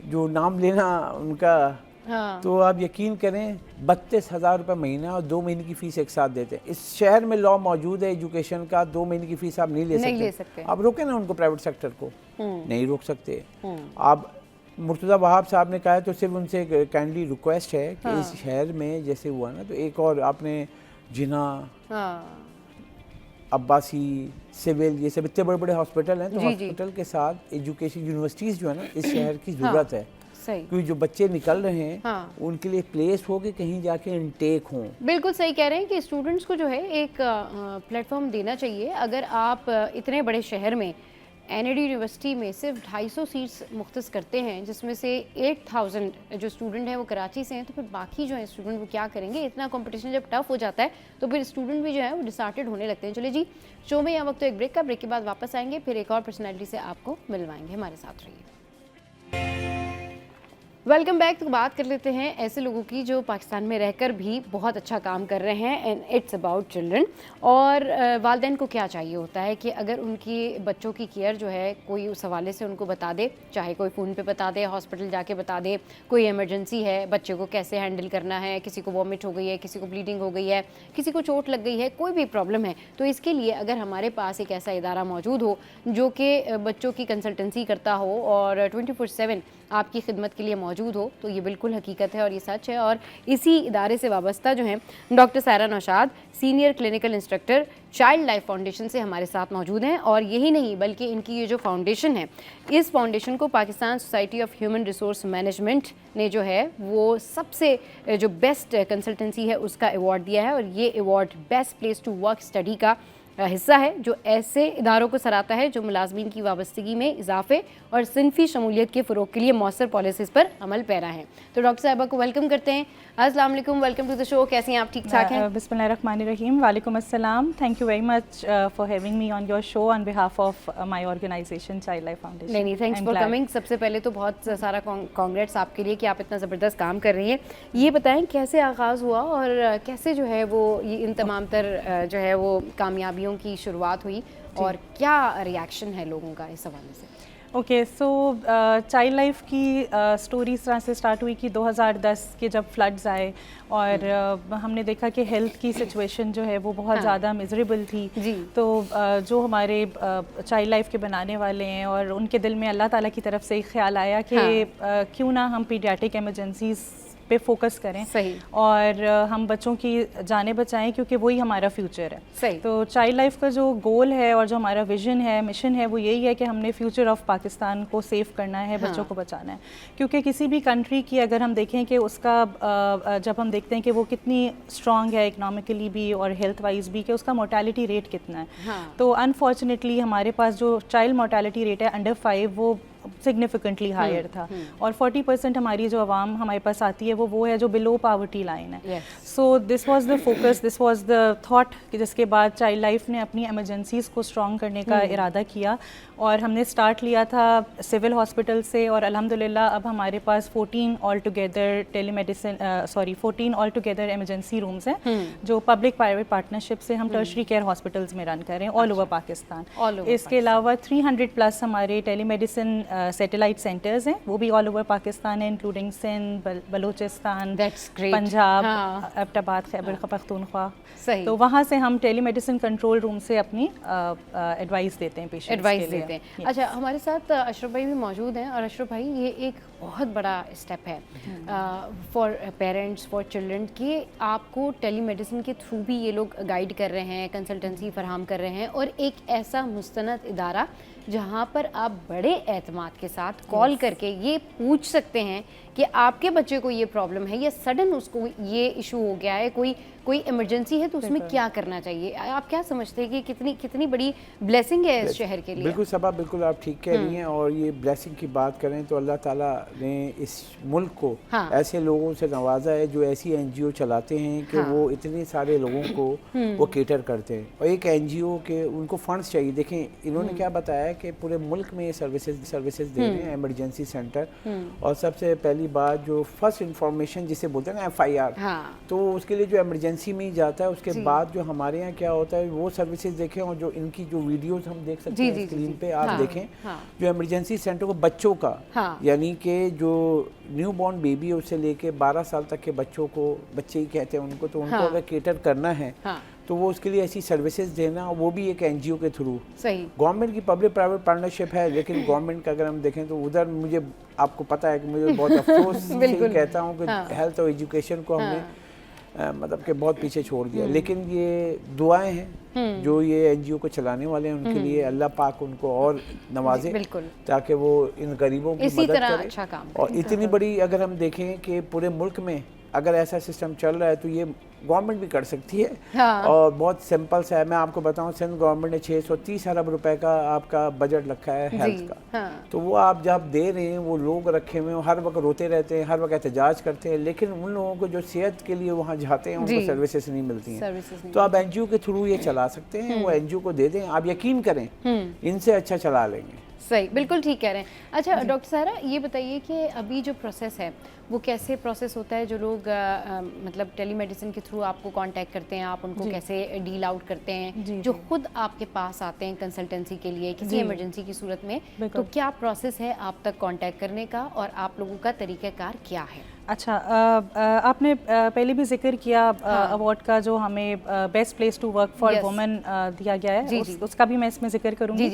जो नाम लेना उनका, हाँ तो आप यकीन करें 32,000 रुपये महीना और 2 महीने की फीस एक साथ देते हैं। इस शहर में लॉ मौजूद है एजुकेशन का, 2 महीने की फीस आप नहीं ले सकते। आप रोके ना उनको, प्राइवेट सेक्टर को नहीं रोक सकते। आप मुर्तज़ा वहाब साहब ने कहा है, तो सिर्फ उनसे काइंडली रिक्वेस्ट है कि इस शहर में जैसे हुआ ना, तो एक और आपने जिना, अब्बासी, सिविल, ये सब इतने बड़े बड़े हॉस्पिटल हैं, तो हॉस्पिटल के साथ एजुकेशन यूनिवर्सिटीज़ जो है ना, इस शहर की ज़रूरत है। क्योंकि जो बच्चे निकल रहे हैं उनके लिए प्लेस हो कि कहीं जाके इनटेक हों। बिल्कुल सही कह रहे हैं कि स्टूडेंट्स को जो है एक प्लेटफॉर्म देना चाहिए। अगर आप इतने बड़े शहर में NLD यूनिवर्सिटी में सिर्फ 250 सीट्स मुख्तस करते हैं, जिसमें से 8,000 जो स्टूडेंट हैं वो कराची से हैं, तो फिर बाकी जो है स्टूडेंट वो क्या करेंगे? इतना कंपटीशन जब टफ हो जाता है तो फिर स्टूडेंट भी जो है वो डिसहार्टेड होने लगते हैं। चलिए जी, शो में यहाँ वक्त तो एक ब्रेक का, ब्रेक के बाद वापस आएंगे, फिर एक और पर्सनैलिटी से आपको मिलवाएंगे। हमारे साथ रहिए। Welcome back. तो बात कर लेते हैं ऐसे लोगों की जो पाकिस्तान में रहकर भी बहुत अच्छा काम कर रहे हैं, एंड इट्स अबाउट चिल्ड्रन। और वालिदैन को क्या चाहिए होता है कि अगर उनकी बच्चों की केयर जो है कोई उस हवाले से उनको बता दे, चाहे कोई फ़ोन पे बता दे, हॉस्पिटल जाके बता दे, कोई इमरजेंसी है, बच्चे को कैसे हैंडल करना है, किसी को वॉमिट हो गई है, किसी को ब्लीडिंग हो गई है, किसी को चोट लग गई है, कोई भी प्रॉब्लम है, तो इसके लिए अगर हमारे पास एक ऐसा इदारा मौजूद हो जो कि बच्चों की कंसल्टेंसी करता हो और 24/7 आपकी खिदमत के लिए मौजूद हो, तो ये बिल्कुल हकीकत है और ये सच है। और इसी इदारे से वाबस्ता जो हैं doctor Saira Naushad, senior clinical instructor, child Life foundation से हमारे साथ मौजूद हैं। और यही नहीं बल्कि इनकी ये जो फाउंडेशन है, इस फाउंडेशन को Pakistan society of human resource management ने जो है वो सबसे जो बेस्ट कंसल्टेंसी है उसका अवार्ड दिया है। और ये award best place to work study का हिस्सा है, जो ऐसे इदारों को सराहता है जो मुलाजमीन की वाबस्तगी में इजाफे और सिनफी शमूलियत के फ़रोग के लिए मौसर पॉलिसीज़ पर अमल पैरा हैं। तो डॉक्टर साहिबा को वेलकम करते हैं। अस्सलाम वालेकुम, वेलकम टू द शो। कैसे हैं आप? ठीक ठाक हैं? बिस्मिल्लाहिर्रहमानिर्रहीम। वालेकुम अस्सलाम। Thank you very much for having me on your show on behalf of my organisation Child Life Foundation. नहीं, थैंक्स फॉर कमिंग। सबसे पहले तो बहुत सारा कांग्रेट्स आपके लिए कि आप इतना ज़बरदस्त काम कर रही हैं। ये बताएं कैसे आगाज़ हुआ और कैसे जो है वो ये इन तमाम तर जो है वो कामयाबियों की शुरुआत हुई और क्या रिएक्शन है लोगों का इस हवाले से? ओके, सो चाइल्ड लाइफ की स्टोरी इस तरह से स्टार्ट हुई कि 2010 के जब फ्लड्स आए और हमने देखा कि हेल्थ की सिचुएशन जो है वो बहुत ज़्यादा मिजरेबल थी जी। तो जो हमारे चाइल्ड लाइफ के बनाने वाले हैं और उनके दिल में अल्लाह ताला की तरफ से एक ख्याल आया कि क्यों ना हम पीडियाट्रिक इमरजेंसीज पे फोकस करें सही। और हम बच्चों की जानें बचाएं क्योंकि वही हमारा फ्यूचर है। सही। तो चाइल्ड लाइफ का जो गोल है और जो हमारा विजन है, मिशन है, वो यही है कि हमने फ्यूचर ऑफ पाकिस्तान को सेव करना है, बच्चों को बचाना है। क्योंकि किसी भी कंट्री की अगर हम देखें कि उसका जब हम देखते हैं कि वो कितनी स्ट्रॉन्ग है इकोनॉमिकली भी और हेल्थ वाइज भी, कि उसका मोर्टेलिटी रेट कितना है। तो अनफॉर्चुनेटली हमारे पास जो चाइल्ड मोर्टेलिटी रेट है अंडर 5 वो सिग्निफिकेंटली हायर था और 40% हमारी जो आवाम हमारे पास आती है वो है जो बिलो पावर्टी लाइन है। So this was the focus, this was the thought कि जिसके बाद चाइल्ड लाइफ ने अपनी एमरजेंसीज़ को स्ट्रॉन्ग करने का इरादा किया और हमने स्टार्ट लिया था सिविल हॉस्पिटल से और अल्हम्दुलिल्लाह अब हमारे पास 14 all together telemedicine 14 all together emergency rooms हैं जो पब्लिक प्राइवेट पार्टनरशिप से हम टर्शरी केयर हॉस्पिटल्स में रन कर रहे हैं ऑल ओवर पाकिस्तान। इसके अलावा 300 प्लस हमारे टेलीमेडिसिन सैटेलाइट सेंटर्स हैं, वो भी ऑल ओवर पाकिस्तान है, इंक्लूडिंग सिंध, बलूचिस्तान, पंजाब, एबटाबाद, खैबर पख्तूनख्वा। तो वहाँ से हम टेलीमेडिसिन कंट्रोल रूम से अपनी एडवाइस देते हैं पेशेंट्स के लिए। अच्छा, हमारे साथ अशरफ भाई भी मौजूद हैं और अशरफ भाई ये एक बहुत बड़ा स्टेप है फॉर पेरेंट्स, फॉर चिल्ड्रन कि आपको टेलीमेडिसिन के थ्रू भी ये लोग गाइड कर रहे हैं, कंसल्टेंसी फराहम कर रहे हैं और एक ऐसा मुस्तनद इदारा जहाँ पर आप बड़े एतमाद के साथ कॉल करके ये पूछ सकते हैं कि आपके बच्चे को ये प्रॉब्लम है या सडन उसको ये इशू हो गया है, कोई इमरजेंसी है तो उसमें क्या करना चाहिए। आप क्या समझते हैं कि कितनी बड़ी ब्लेसिंग है इस शहर के लिए? बिल्कुल सबा, बिल्कुल आप ठीक कह रही हैं। और ये ब्लेसिंग की बात करें तो अल्लाह ताला ने इस मुल्क को ऐसे लोगों से नवाजा है जो ऐसी NGO चलाते हैं कि वो इतने सारे लोगों को वो केटर करते हैं। और एक NGO के उनको फंड्स चाहिए। देखें इन्होंने क्या बताया कि पूरे मुल्क में ये सर्विसेज दे रहे हैं, एमरजेंसी सेंटर। और सबसे पहली बात जो फर्स्ट इंफॉर्मेशन जिसे बोलते हैं ना FIR, तो उसके लिए जो एमरजेंसी में ही जाता है। उसके बाद जो हमारे यहाँ क्या होता है वो सर्विसेज देखें और जो इनकी जो वीडियोस हम देख सकते हैं स्क्रीन पे आप देखें जो एमरजेंसी सेंटर को बच्चों का यानी कि जो न्यू बॉर्न बेबी है उससे लेके 12 साल तक के बच्चों को, बच्चे ही कहते हैं उनको, तो उनको अगर केटर करना है तो वो उसके लिए ऐसी सर्विसेज देना, वो भी एक NGO के थ्रू। सही। गवर्नमेंट की पब्लिक प्राइवेट पार्टनरशिप है लेकिन गवर्नमेंट का अगर हम देखें तो उधर मुझे आपको पता है कि मुझे बहुत अफसोस से कहता हूँ कि हेल्थ और एजुकेशन को हमने मतलब कि बहुत पीछे छोड़ दिया। लेकिन ये दुआएं हैं जो ये NGO को चलाने वाले हैं उनके लिए, अल्लाह पाक उनको और नवाजे ताकि वो इन गरीबों की मदद करें। अच्छा काम। और इतनी बड़ी अगर हम देखें कि पूरे मुल्क में अगर ऐसा सिस्टम चल रहा है तो ये गवर्नमेंट भी कर सकती है। और बहुत सिंपल सा है, मैं आपको बताऊं सिंध गवर्नमेंट ने 630 अरब रुपए का आपका बजट रखा है हेल्थ का। तो वो आप जब दे रहे हैं वो लोग रखे हुए हर वक्त रोते रहते हैं, हर वक्त एहतजाज करते हैं, लेकिन उन लोगों को जो सेहत के लिए वहाँ जाते हैं उनको सर्विसेज नहीं मिलती हैं। तो आप NGO के थ्रू ये चला सकते हैं, वो NGO को दे दें, आप यकीन करें इनसे अच्छा चला लेंगे। सही, बिल्कुल ठीक कह रहे हैं। अच्छा डॉक्टर सारा, ये बताइए कि अभी जो प्रोसेस है वो कैसे प्रोसेस होता है? जो लोग मतलब टेलीमेडिसिन के थ्रू आपको कांटेक्ट करते हैं, आप उनको कैसे डील आउट करते हैं? जो खुद आपके पास आते हैं कंसल्टेंसी के लिए किसी इमरजेंसी की सूरत में, तो क्या प्रोसेस है आप तक कांटेक्ट करने का और आप लोगों का तरीक़ाकार क्या है? अच्छा, आपने पहले भी जिक्र किया अवार्ड का जो हमें best place to work for women दिया गया है, उसका भी मैं इसमें जिक्र करूँगी।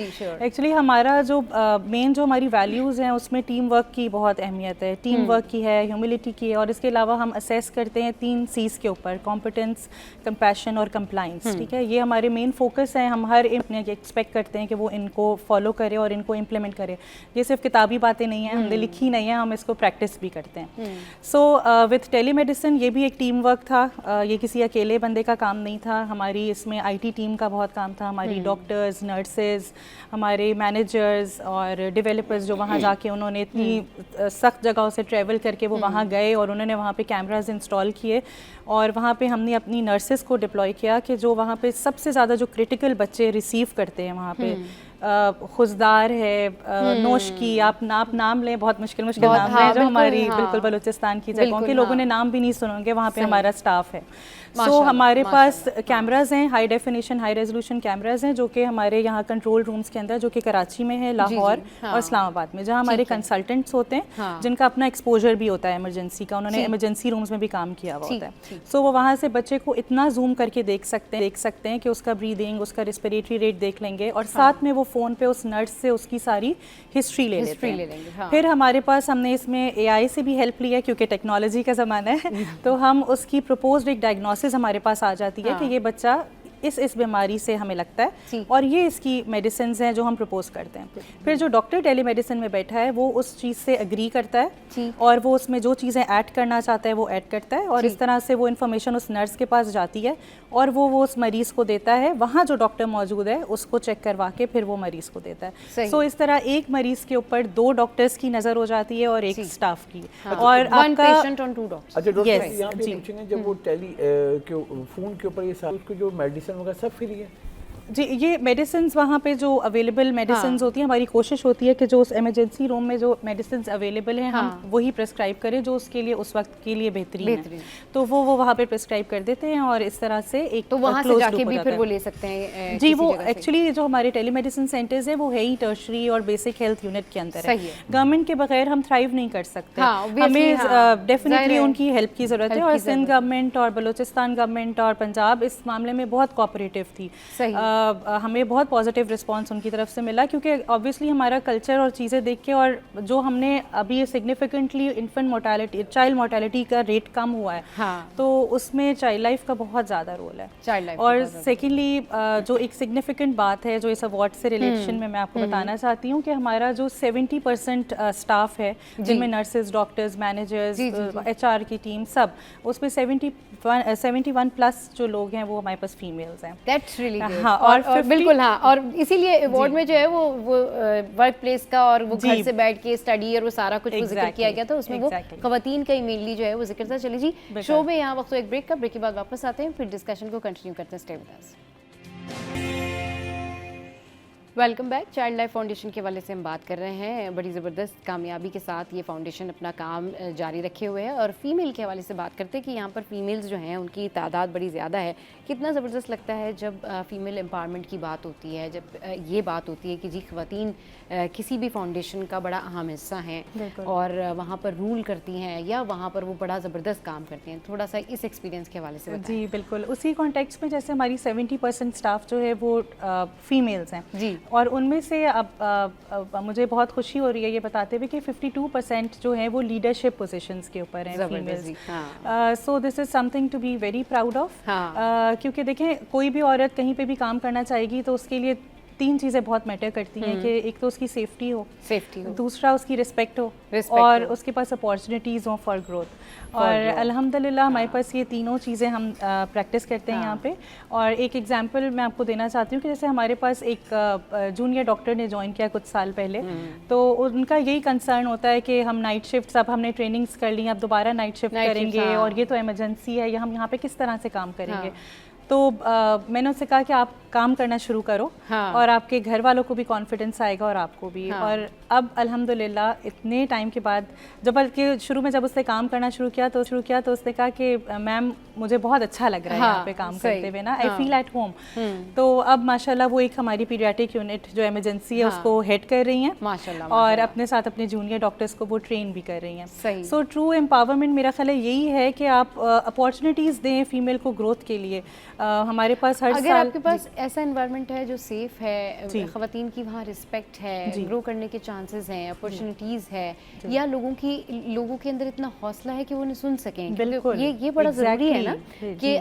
एक्चुअली हमारा जो मेन जो हमारी वैल्यूज़ हैं उसमें टीम वर्क की बहुत अहमियत है, टीम वर्क की है, ह्यूमिलिटी की है, और इसके अलावा हम असेस करते हैं 3 C's के ऊपर, कॉम्पिटेंस, कंपैशन और कंप्लाइंस। ठीक है, ये हमारे मेन फोकस हैं। हम हर एक्सपेक्ट करते हैं कि वो इनको फॉलो करे और इनको इम्प्लीमेंट करे। ये सिर्फ किताबी बातें नहीं हैं, हमने लिखी नहीं है, हम इसको प्रैक्टिस भी करते हैं। सो विथ टेलीमेडिसिन ये भी एक टीम वर्क था, ये किसी अकेले बंदे का काम नहीं था। हमारी इसमें IT टीम का बहुत काम था, हमारी डॉक्टर्स, नर्सेज, हमारे मैनेजर्स और डेवलपर्स जो वहाँ जाके उन्होंने इतनी सख्त जगहों से ट्रैवल करके वो वहाँ गए और उन्होंने वहाँ पे कैमराज इंस्टॉल किए और वहाँ पे हमने अपनी नर्सेस को डिप्लॉय किया कि जो वहाँ पे सबसे ज़्यादा जो क्रिटिकल बच्चे रिसीव करते हैं वहाँ पे खुशदार है, नोश की, आप नाम लें, बहुत मुश्किल बहुत, नाम हाँ, है जो बिल्कुल, हमारी हाँ। बिल्कुल बलूचिस्तान की जगहों बिल्कुल, के लोगों हाँ। ने नाम भी नहीं सुने होंगे, वहाँ पे सही। हमारा स्टाफ है। सो माशाल्लाह, हमारे पास माशाल्लाह, कैमराज हैं, high definition high resolution cameras हैं जो कि हमारे यहाँ कंट्रोल रूम्स के अंदर, जो कि कराची में है, लाहौर हाँ। और इस्लामाबाद में, जहाँ हमारे ठीक है। कंसल्टेंट्स होते हैं हाँ। जिनका अपना एक्सपोजर भी होता है इमरजेंसी का, उन्होंने ठीक। इमरजेंसी रूम्स में भी काम किया हुआ ठीक, होता है। ठीक। सो वो वहाँ से बच्चे को इतना जूम करके देख सकते हैं कि उसका ब्रीदिंग, उसका रिस्पिरेटरी रेट देख लेंगे, और साथ में वो फ़ोन पे उस नर्स से उसकी सारी हिस्ट्री ले लेते ले लेंगे, हैं। हाँ। फिर हमारे पास, हमने इसमें AI से भी हेल्प ली है क्योंकि टेक्नोलॉजी का ज़माना है, तो हम उसकी प्रपोज्ड एक डायग्नोसिस हमारे पास आ जाती है कि ये बच्चा इस बीमारी से हमें लगता है और ये इसकी मेडिसिन हैं जो हम प्रपोज करते हैं। फिर जो डॉक्टर टेलीमेडिसिन में बैठा है वो उस चीज़ से एग्री करता है और वो उसमें जो चीज़ें ऐड करना चाहता है वो ऐड करता है, और इस तरह से वो इन्फॉर्मेशन उस नर्स के पास जाती है और वो उस मरीज़ को देता है। वहाँ जो डॉक्टर मौजूद है उसको चेक करवा के फिर वो मरीज़ को देता है। सो इस तरह एक मरीज़ के ऊपर 2 डॉक्टर्स की नज़र हो जाती है और एक स्टाफ की। और आपका पेशेंट ऑन 2 डॉक्टर्स। अच्छा डॉक्टर, यहाँ पे पूछेंगे, जब वो फ़ोन के ऊपर ये सारा उसको जो मेडिसिन वगैरह सब फ्री है? जी, ये मेडिसिन वहाँ पे जो अवेलेबल मेडिसिन होती हैं, हमारी कोशिश होती है कि जो उस इमरजेंसी रूम में जो मेडिसिन अवेलेबल हैं हम वही प्रिस्क्राइब करें जो उसके लिए उस वक्त के लिए बेहतरीन है, तो वो वहाँ पे प्रिस्क्राइब कर देते हैं और इस तरह से एक तो वहाँ से जाके भी फिर वो ले सकते हैं जी। वो एक्चुअली जो हमारे टेलीमेडिसिन सेंटर्स हैं वो है ही टर्शरी और बेसिक हेल्थ यूनिट के अंदर है। गवर्नमेंट के बगैर हम थ्राइव नहीं कर सकते, हमें डेफिनेटली उनकी हेल्प की ज़रूरत है। और सिंध गवर्नमेंट और बलूचिस्तान गवर्नमेंट और पंजाब इस मामले में बहुत कोऑपरेटिव थी। हमें बहुत पॉजिटिव रिस्पांस उनकी तरफ से मिला, क्योंकि ऑब्वियसली हमारा कल्चर और चीज़ें देख के, और जो हमने अभी significantly infant mortality, child mortality का रेट कम हुआ है, तो उसमें चाइल्ड लाइफ का बहुत ज़्यादा रोल है। और सेकेंडली जो एक सिग्निफिकेंट बात है जो इस अवार्ड से रिलेशन में मैं आपको बताना चाहती हूँ कि हमारा जो 70% स्टाफ है, जिनमें नर्सेज, डॉक्टर्स, मैनेजर्स, HR की टीम, सब उसमें 71 प्लस जो लोग हैं वो हमारे पास फीमेल्स हैं। That's really good. हाँ, और बिल्कुल, हाँ, और इसीलिए अवार्ड में जो है वो वर्क प्लेस का और वो घर से बैठ के स्टडी और वो सारा कुछ जिक्र किया गया था, उसमें वो खवातीन का मेनली जो है वो जिक्र था। चलिए जी, शो में यहाँ वक्त एक ब्रेक का, ब्रेक के बाद वापस आते हैं, फिर डिस्कशन को कंटिन्यू करते हैं। Stay with us. Welcome back. Child Life foundation के हवाले से हम बात कर रहे हैं। बड़ी ज़बरदस्त कामयाबी के साथ ये फाउंडेशन अपना काम जारी रखे हुए है, और फीमेल के हवाले से बात करते हैं कि यहाँ पर फीमेल्स जो हैं उनकी तादाद बड़ी ज़्यादा है। कितना ज़बरदस्त लगता है जब फीमेल एम्पावरमेंट की बात होती है, जब ये बात होती है कि जी ख़वातीन किसी भी फाउंडेशन का बड़ा अहम हिस्सा हैं और वहाँ पर रूल करती हैं या वहाँ पर वो बड़ा ज़बरदस्त काम करती हैं। थोड़ा सा इस एक्सपीरियंस के हवाले से बताएं। जी बिल्कुल, उसी कॉन्टेक्स्ट में जैसे हमारी 70% स्टाफ जो है वो फीमेल्स हैं जी, और उनमें से अब मुझे बहुत खुशी हो रही है ये बताते हुए कि 52% जो है वो लीडरशिप पोजीशंस के ऊपर हैं females. So this is something to be very proud of, क्योंकि देखें कोई भी औरत कहीं पे भी काम करना चाहेगी तो उसके लिए 3 चीज़ें बहुत मैटर करती हैं कि एक तो उसकी सेफ्टी हो, दूसरा उसकी रिस्पेक्ट हो, और उसके पास अपॉर्चुनिटीज़ हो फॉर ग्रोथ। और अल्हम्दुलिल्लाह हमारे पास ये तीनों चीज़ें हम प्रैक्टिस करते हैं यहाँ पे। और एक एग्जांपल मैं आपको देना चाहती हूँ कि जैसे हमारे पास एक जूनियर डॉक्टर ने ज्वाइन किया कुछ साल पहले, तो उनका यही कंसर्न होता है कि हम नाइट शिफ्ट, अब हमने ट्रेनिंग्स कर ली, अब दोबारा नाइट शिफ्ट करेंगे और ये तो इमरजेंसी है, या हम यहाँ पे किस तरह से काम करेंगे। तो मैंने उससे कहा कि आप काम करना शुरू करो और आपके घर वालों को भी कॉन्फिडेंस आएगा और आपको भी। और अब अल्हम्दुलिल्लाह इतने टाइम के बाद, जब बल्कि शुरू में जब उसने काम करना शुरू किया तो उसने कहा कि मैम मुझे बहुत अच्छा लग रहा है यहाँ पे काम करते हुए ना, आई फील एट होम। तो अब माशाल्लाह वो एक हमारी पीडियाट्रिक यूनिट जो इमरजेंसी है उसको हेड कर रही हैं माशाल्लाह, और अपने साथ अपने जूनियर डॉक्टर्स को वो ट्रेन भी कर रही हैं। सो ट्रू एम्पावरमेंट मेरा ख्याल है यही है कि आप अपॉर्चुनिटीज़ दें फीमेल को ग्रोथ के लिए। हमारे पास हर अगर आपके पास ऐसा एनवायरनमेंट है जो सेफ है, ख़वातीन की वहाँ रिस्पेक्ट है, ग्रो करने के चांसेस हैं, अपॉर्चुनिटीज़ है, या लोगों के अंदर इतना हौसला है कि वो उन्हें सुन सकें, ये बड़ा ज़रूरी है ना कि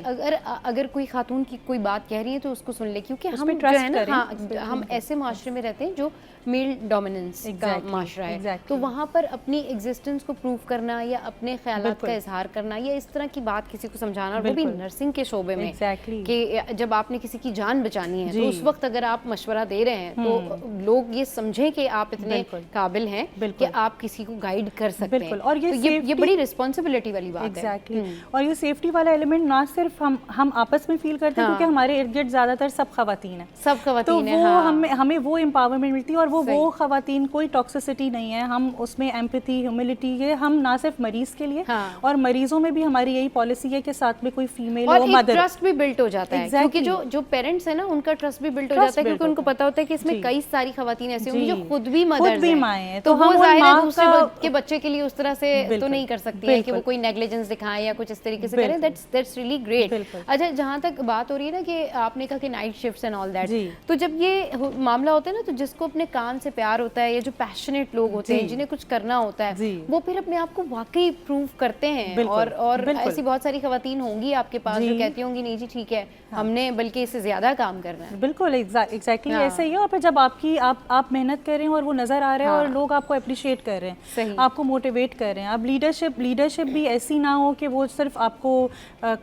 अगर कोई खातून की कोई बात कह रही है तो उसको सुन ले, क्योंकि हम जो है ना हम ऐसे माशरे में रहते हैं जो मेल डोमिनेंस का माशरा है, तो वहाँ पर अपनी एग्जिस्टेंस को प्रूव करना या अपने ख्यालात का इजहार करना या इस तरह की बात किसी को समझाना, वो भी नर्सिंग के शोबे में, Exactly. कि जब आपने किसी की जान बचानी है तो जी। उस वक्त अगर आप मशवरा दे रहे हैं तो लोग ये समझें कि आप इतने बिल्कुल। काबिल हैं कि आप किसी को गाइड कर सकते हैं। बिल्कुल। और ये तो ये बड़ी रिस्पॉन्सिबिलिटी वाली बात है। एग्जैक्टली। और ये सेफ्टी वाला एलिमेंट ना सिर्फ हम आपस में फील करते हैं, क्योंकि हमारे इर्द गिर्द ज़्यादातर सब खवातीन हैं, सब तो खवातीन वो हैं, हमें वो एम्पावरमेंट मिलती है। और वो खवातीन कोई टॉक्सिसिटी नहीं है, हम उसमें एम्पैथी, ह्यूमिलिटी है, हम ना सिर्फ मरीज के लिए और मरीजों में भी हमारी यही पॉलिसी है कि साथ में कोई फीमेल और हो, एक मदर। ट्रस्ट भी बिल्ट हो जाता है, क्योंकि जो पेरेंट्स है ना उनका ट्रस्ट भी बिल्ट हो जाता है, क्योंकि उनको पता होता है कि इसमें कई सारी खवातीन ऐसी होंगी जो खुद भी मदर्स हैं, तो वो जाहिर है दूसरे के बच्चे के लिए उस तरह से तो नहीं कर सकती है कि वो कोई नेग्लिजेंस दिखाएं या कुछ इस तरीके से करें। That's really great. अच्छा, जहाँ तक बात हो रही है ना कि आपने कहा कि night shifts and all that, तो जब ये मामला होता है ना, तो जिसको अपने काम से प्यार होता है या जो पैशनेट लोग होते हैं जिन्हें कुछ करना होता है, वो फिर अपने आप को वाकई प्रूव करते हैं। और ऐसी बहुत सारी खवातीन होंगी आपके पास जो कहती होंगी नहीं जी ठीक है, हमने बल्कि इससे ज्यादा काम करना है। बिल्कुल एग्जैक्टली ऐसे ही है। और फिर जब आप मेहनत कर रहे हैं और वो नजर आ रहा है और लोग आपको अप्रिशिएट कर रहे हैं, आपको मोटिवेट कर रहे हैं। अब लीडरशिप भी ऐसी ना हो कि वो सिर्फ आपको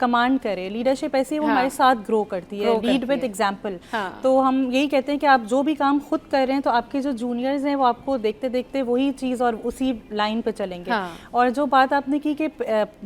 कमांड करे। लीडरशिप ऐसी वो हमारे साथ ग्रो करती है, लीड विद एग्जाम्पल। तो हम यही कहते हैं कि आप जो भी काम खुद कर रहे हैं तो आपके जो जूनियर्स हैं वो आपको देखते देखते वही चीज़ और उसी लाइन पे चलेंगे। और जो बात आपने की कि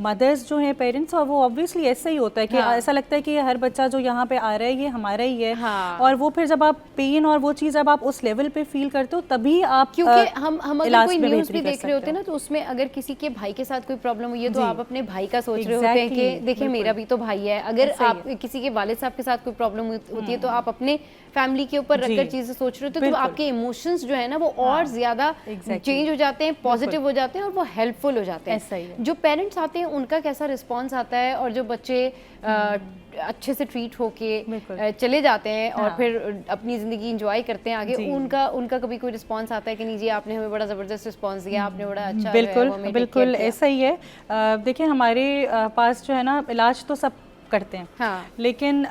मदर्स जो हैं, पेरेंट्स, और वो ऑब्वियसली ऐसा ही होता है कि ऐसा लगता है कि हर बच्चा जो यहाँ पे आ रहा है ये हमारा ही है। और वो फिर जब आप पेन और वो चीज़ जब आप उस लेवल पे फील करते हो तभी आप, क्योंकि हम अगर कोई न्यूज़ भी देख रहे होते हैं ना, तो उसमें अगर किसी के भाई के साथ कोई प्रॉब्लम हुई है तो आप अपने भाई का सोच रहे होते हैं कि देखिए मेरा भी तो भाई है। अगर आप किसी के वालिद साहब के साथ कोई प्रॉब्लम होती है तो आप अपने फैमिली के ऊपर रखकर चीजें सोच रहे होते हो, तो आपके इमोशंस जो है ना वो और ज्यादा चेंज हो जाते हैं, पॉजिटिव हो जाते हैं और वो हेल्पफुल हो जाते हैं। जो पेरेंट्स आते हैं उनका कैसा रिस्पॉन्स आता है, और जो बच्चे अच्छे से ट्रीट होके चले जाते हैं और फिर अपनी ज़िंदगी एंजॉय करते हैं आगे, उनका कभी कोई रिस्पांस आता है कि नहीं जी आपने हमें बड़ा ज़बरदस्त रिस्पांस दिया, आपने बड़ा अच्छा बिल्कुल ऐसा ही है। देखिए हमारे पास जो है ना इलाज तो सब करते हैं, लेकिन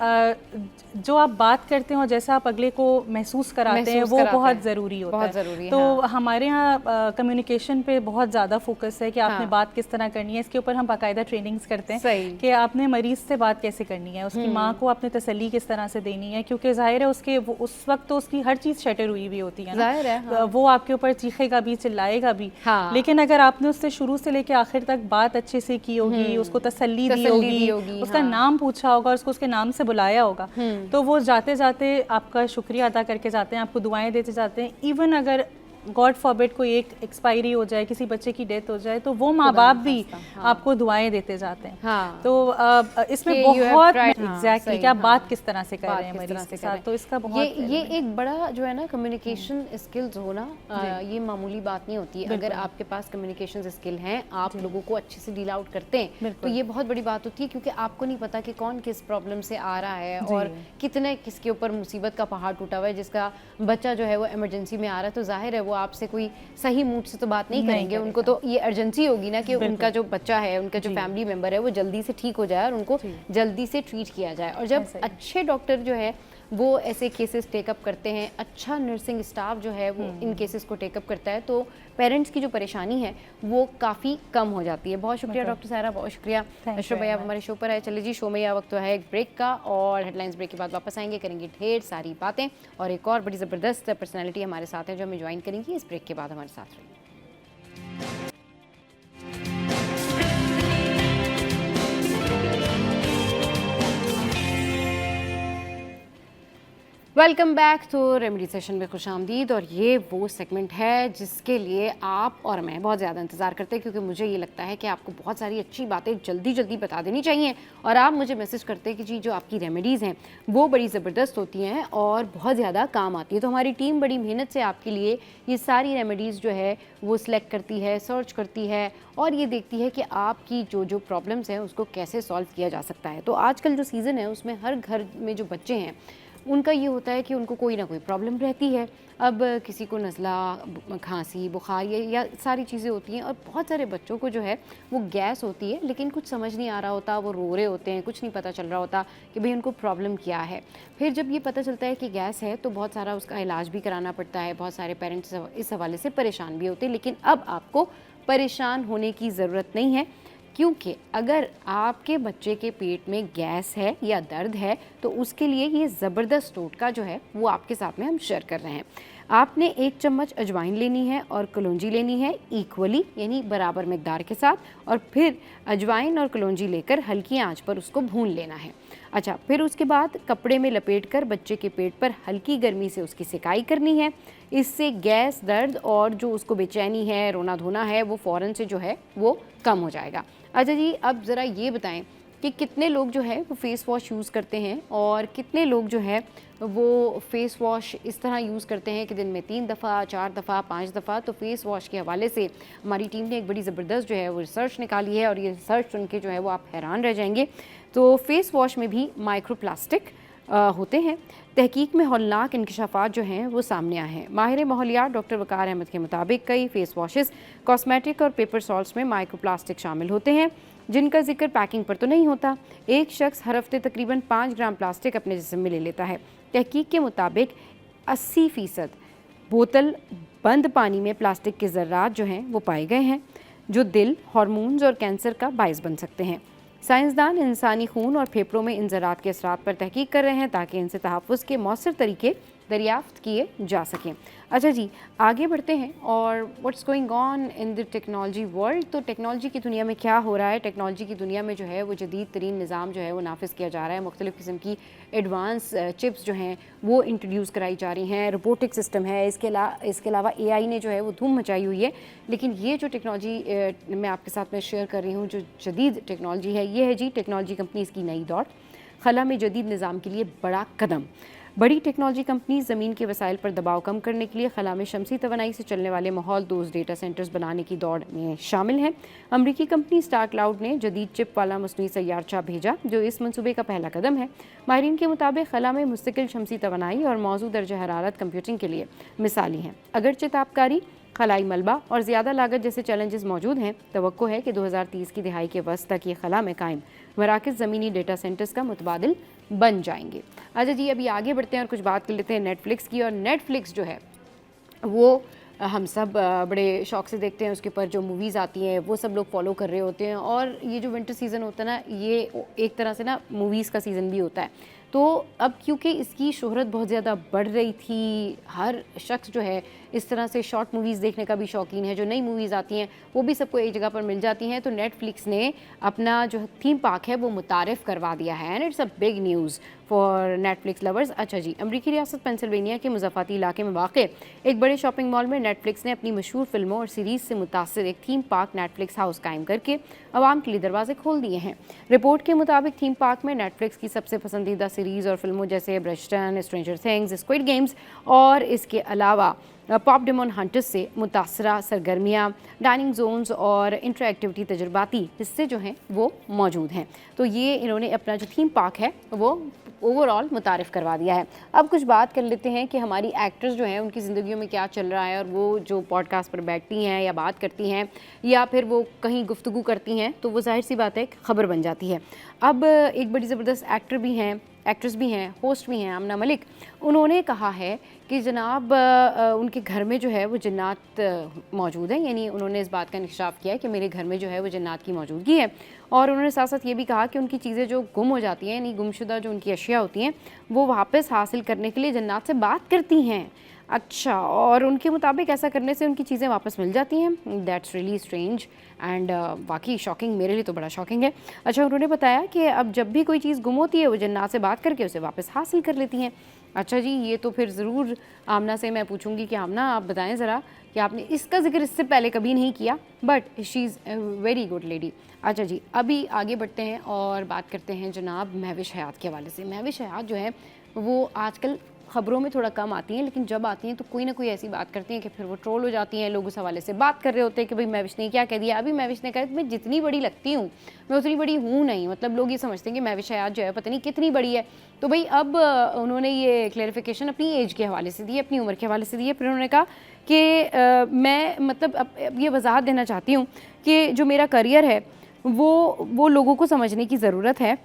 जो आप बात करते हैं और जैसा आप अगले को महसूस कराते हैं वो बहुत ज़रूरी होता है। तो हमारे यहाँ कम्युनिकेशन पे बहुत ज़्यादा फोकस है कि आपने बात किस तरह करनी है। इसके ऊपर हम बाकायदा ट्रेनिंग्स करते हैं कि आपने मरीज़ से बात कैसे करनी है, उसकी माँ को आपने तसल्ली किस तरह से देनी है, क्योंकि जाहिर है उसके उस वक्त तो उसकी हर चीज़ शटर हुई हुई होती है ना, वो आपके ऊपर चीखेगा भी, चिल्लाएगा भी। लेकिन अगर आपने उससे शुरू से लेकर आखिर तक बात अच्छे से की होगी, उसको तसल्ली दी होगी, उसका नाम पूछा होगा, उसको उसके नाम से बुलाया होगा, तो वो जाते जाते आपका शुक्रिया अदा करके जाते हैं, आपको दुआएं देते जाते हैं। इवन अगर गॉड फॉरबिड कोई एक एक्सपायरी हो जाए, किसी बच्चे की डेथ हो जाए, तो वो माँ बाप भी आपको दुआएं देते जाते हैं। तो इसमें बहुत एग्जैक्टली कि आप बात किस तरह से कर रहे हैं मरीज के साथ, तो इसका बहुत ये एक बड़ा जो है ना कम्युनिकेशन स्किल्स होना, ये मामूली बात नहीं होती है। अगर आपके पास कम्युनिकेशन स्किल हैं, आप लोगों को अच्छे से डील आउट करते हैं, तो ये बहुत बड़ी बात होती है, क्योंकि आपको नहीं पता कि कौन किस प्रॉब्लम से आ रहा है और कितने किसके ऊपर मुसीबत का पहाड़ टूटा हुआ है। जिसका बच्चा जो है वो इमरजेंसी में आ रहा है, तो जाहिर है वो आपसे कोई सही मूड से तो बात नहीं करेंगे, उनको तो ये अर्जेंसी होगी ना कि उनका जो बच्चा है, उनका जो फैमिली मेंबर है वो जल्दी से ठीक हो जाए और उनको जल्दी से ट्रीट किया जाए। और जब अच्छे डॉक्टर जो है वो ऐसे केसेस टेकअप करते हैं, अच्छा नर्सिंग स्टाफ जो है वो इन केसेस को टेकअप करता है, तो पेरेंट्स की जो परेशानी है वो काफ़ी कम हो जाती है। बहुत शुक्रिया डॉक्टर सायरा, बहुत शुक्रिया अशरफ भैया, आप हमारे शो पर आए। चलिए जी, शो में यह वक्त तो है एक ब्रेक का, और हेडलाइंस ब्रेक के बाद वापस आएंगे, करेंगे ढेर सारी बातें, और एक और बड़ी ज़बरदस्त पर्सनैलिटी हमारे साथ है जो हमें ज्वाइन करेंगी। इस ब्रेक के बाद हमारे साथ रहिए। Welcome back. तो रेमेडी सेशन में खुशामदीद, और ये वो सेगमेंट है जिसके लिए आप और मैं बहुत ज़्यादा इंतज़ार करते हैं, क्योंकि मुझे ये लगता है कि आपको बहुत सारी अच्छी बातें जल्दी जल्दी बता देनी चाहिए, और आप मुझे मैसेज करते हैं कि जी जो आपकी रेमेडीज़ हैं वो बड़ी ज़बरदस्त होती हैं और बहुत ज़्यादा काम आती है। तो हमारी टीम बड़ी मेहनत से आपके लिए ये सारी रेमेडीज़ जो है वो सिलेक्ट करती है, सर्च करती है, और ये देखती है कि आपकी जो जो प्रॉब्लम्स हैं उसको कैसे सॉल्व किया जा सकता है। तो आजकल जो सीज़न है उसमें हर घर में जो बच्चे हैं उनका ये होता है कि उनको कोई ना कोई प्रॉब्लम रहती है। अब किसी को नज़ला, खांसी, बुखार, या सारी चीज़ें होती हैं, और बहुत सारे बच्चों को जो है वो गैस होती है, लेकिन कुछ समझ नहीं आ रहा होता, वो रो रहे होते हैं, कुछ नहीं पता चल रहा होता कि भाई उनको प्रॉब्लम क्या है। फिर जब ये पता चलता है कि गैस है तो बहुत सारा उसका इलाज भी कराना पड़ता है। बहुत सारे पेरेंट्स इस हवाले से परेशान भी होते हैं, लेकिन अब आपको परेशान होने की ज़रूरत नहीं है, क्योंकि अगर आपके बच्चे के पेट में गैस है या दर्द है तो उसके लिए ये ज़बरदस्त टोटका जो है वो आपके साथ में हम शेयर कर रहे हैं। आपने 1 चम्मच अजवाइन लेनी है और कलौंजी लेनी है इक्वली, यानी बराबर मिकदार के साथ, और फिर अजवाइन और कलौंजी लेकर हल्की आंच पर उसको भून लेना है। अच्छा, फिर उसके बाद कपड़े में लपेटकर बच्चे के पेट पर हल्की गर्मी से उसकी सिकाई करनी है। इससे गैस, दर्द और जो उसको बेचैनी है, रोना धोना है, वो फ़ौरन से जो है वो कम हो जाएगा। अच्छा जी, अब ज़रा ये बताएं कि कितने लोग जो है वो फ़ेस वॉश यूज़ करते हैं और कितने लोग जो है वो फ़ेस वॉश इस तरह यूज़ करते हैं कि दिन में 3 दफ़ा, 4 दफ़ा, 5 दफ़ा। तो फ़ेस वॉश के हवाले से हमारी टीम ने एक बड़ी ज़बरदस्त जो है वो रिसर्च निकाली है और ये रिसर्च सुन के जो है वो आप हैरान रह जाएंगे। तो फ़ेस वॉश में भी माइक्रोप्लास्टिक होते हैं। तहकीक में हौलनाक इंकशाफात जो हैं वो सामने आए हैं। माहिर माहौलियात डॉक्टर वकार अहमद के मुताबिक कई फ़ेस वॉशेस, कॉस्मेटिक और पेपर सॉल्ट्स में माइक्रोप्लास्टिक शामिल होते हैं जिनका जिक्र पैकिंग पर तो नहीं होता। एक शख्स हर हफ्ते तकरीबन 5 ग्राम प्लास्टिक अपने जिस्म में ले लेता है। तहकीक के मुताबिक 80% बोतल बंद पानी में प्लास्टिक के ज़र्रात जो हैं वो पाए गए हैं जो दिल, हार्मोन्स और कैंसर का बायस बन सकते हैं। साइंसदान इंसानी खून और फेफड़ों में इन ज़रात के असरात पर तहकीक कर रहे हैं ताकि इनसे तहफ़्फ़ुज़ के मौसर तरीके दरियाफ्त किए जा सकें। अच्छा जी, आगे बढ़ते हैं और what's going on in the technology world. तो टेक्नोलॉजी की दुनिया में क्या हो रहा है? टेक्नोलॉजी की दुनिया में जो है वो जदीद तरीन निज़ाम जो है वो नाफिज़ किया जा रहा है। मुख्तलिफ़ किस्म की एडवांस चिप्स जो हैं वो इंट्रोड्यूस कराई जा रही हैं। रोबोटिक सिस्टम है, इसके अलावा AI ने जो है वो धूम मचाई हुई है। लेकिन ये जो टेक्नोलॉजी मैं आपके साथ में शेयर कर रही हूँ, जो जदीद टेक्नोलॉजी है, ये है जी टेक्नोलॉजी कंपनीज़ की नई दौड़। खला में जदीद निज़ाम के लिए बड़ा कदम। बड़ी टेक्नोलॉजी कंपनी ज़मीन के वसाइल पर दबाव कम करने के लिए खला में शमसी तवानाई से चलने वाले माहौल दोस्त डेटा सेंटर्स बनाने की दौड़ में शामिल हैं। अमरीकी कंपनी स्टार क्लाउड ने जदीद चिप वाला मसनूई सैयारचा भेजा जो इस मनसूबे का पहला कदम है। माहिरीन के मुताबिक खला में मुस्तकिल शमसी तवानाई और मौजूद दर्जा हरारत कंप्यूटिंग के लिए मिसाली हैं। अगरचे ताबकारी, खलाई मलबा और ज़्यादा लागत जैसे चैलेंजेस मौजूद हैं, तवक्को है कि 2030 की दिहाई के वस्त तक ये खला में कायम मराकज़ ज़मीनी डेटा सेंटर्स का मुतबादिल बन जाएंगे। अच्छा जी, अभी आगे बढ़ते हैं और कुछ बात कर लेते हैं नेटफ्लिक्स की। और नेटफ्लिक्स जो है वो हम सब बड़े शौक़ से देखते हैं। उसके ऊपर जो मूवीज़ आती हैं वो सब लोग फॉलो कर रहे होते हैं। और ये जो विंटर सीज़न होता है ना, ये एक तरह से ना मूवीज़ का सीज़न भी होता है। तो अब क्योंकि इसकी शोहरत बहुत ज़्यादा बढ़ रही थी, हर शख्स जो है इस तरह से शॉर्ट मूवीज़ देखने का भी शौकीन है। जो नई मूवीज़ आती हैं वो भी सबको एक जगह पर मिल जाती हैं। तो नेटफ्लिक्स ने अपना जो थीम पार्क है वो मुतारिफ़ करवा दिया है and it's a big news for Netflix lovers. अच्छा जी, अमरीकी रियासत पेंसिल्वेनिया के मुज़फ़्फ़ाती इलाके में वाक़े एक बड़े शॉपिंग मॉल में नेटफ्लिक्स ने अपनी मशहूर फिल्मों और सीरीज़ से मुतासिर एक थीम पार्क नेटफ्लिक्स हाउस कायम करके आवाम के लिए दरवाजे खोल दिए हैं। रिपोर्ट के मुताबिक थीम पार्क में नेटफ्लिक्स की सबसे पसंदीदा सीरीज़ और फिल्मों जैसे ब्रिजटन, स्ट्रेंजर थिंग्स, स्क्विड गेम्स और इसके अलावा पॉप डेमन हंटर्स से मुतासरा सरगर्मियाँ, डाइनिंग जोन्स और इंटरएक्टिविटी तजुर्बाती हिस्से जो हैं वो मौजूद हैं। तो ये इन्होंने अपना जो थीम पार्क है वो ओवरऑल मुतारिफ़ करवा दिया है। अब कुछ बात कर लेते हैं कि हमारी एक्टर्स जो हैं उनकी ज़िंदगियों में क्या चल रहा है और वो जो पॉडकास्ट पर बैठती हैं या बात करती हैं या फिर वो कहीं गुफ्तगू करती हैं तो वो जाहिर सी बात है खबर बन जाती है। अब एक बड़ी ज़बरदस्त एक्ट्रेस भी हैं, होस्ट भी हैं, आमना मलिक। उन्होंने कहा है कि जनाब उनके घर में जो है वो जन्नात मौजूद है। यानी उन्होंने इस बात का इंकशाफ किया है कि मेरे घर में जो है वो जन्नात की मौजूदगी है। और उन्होंने साथ साथ ये भी कहा कि उनकी चीज़ें जो गुम हो जाती हैं, यानी गुमशुदा जो उनकी अशिया होती हैं, वो वापस हासिल करने के लिए जन्नात से बात करती हैं। अच्छा, और उनके मुताबिक ऐसा करने से उनकी चीज़ें वापस मिल जाती हैं। दैट्स रियली स्ट्रेंज एंड वाकई शॉकिंग, मेरे लिए तो बड़ा शॉकिंग है। अच्छा, उन्होंने बताया कि अब जब भी कोई चीज़ गुम होती है वो जन्नात से बात करके उसे वापस हासिल कर लेती हैं। अच्छा जी, ये तो फिर ज़रूर आमना से मैं पूछूंगी कि आमना आप बताएं ज़रा कि आपने इसका जिक्र इससे पहले कभी नहीं किया, but she is a very good lady. अच्छा जी, अभी आगे बढ़ते हैं और बात करते हैं जनाब महविश हयात के हवाले से। महविश हयात जो है वो आजकल ख़बरों में थोड़ा कम आती हैं, लेकिन जब आती हैं तो कोई ना कोई ऐसी बात करती हैं कि फिर वो ट्रोल हो जाती हैं। लोग उस हवाले से बात कर रहे होते हैं कि भाई महविश ने क्या कह दिया। अभी महविश ने कहा मैं जितनी बड़ी लगती हूँ मैं उतनी बड़ी हूँ नहीं। मतलब लोग ये समझते हैं कि महविश हयात जो है पता नहीं कितनी बड़ी है। तो भाई अब उन्होंने ये क्लैरिफिकेशन अपनी एज के हवाले से दी, अपनी उम्र के हवाले से दी है। फिर उन्होंने कहा कि मैं मतलब अब ये वजाहत देना चाहती हूँ कि जो मेरा करियर है वो लोगों को समझने की ज़रूरत है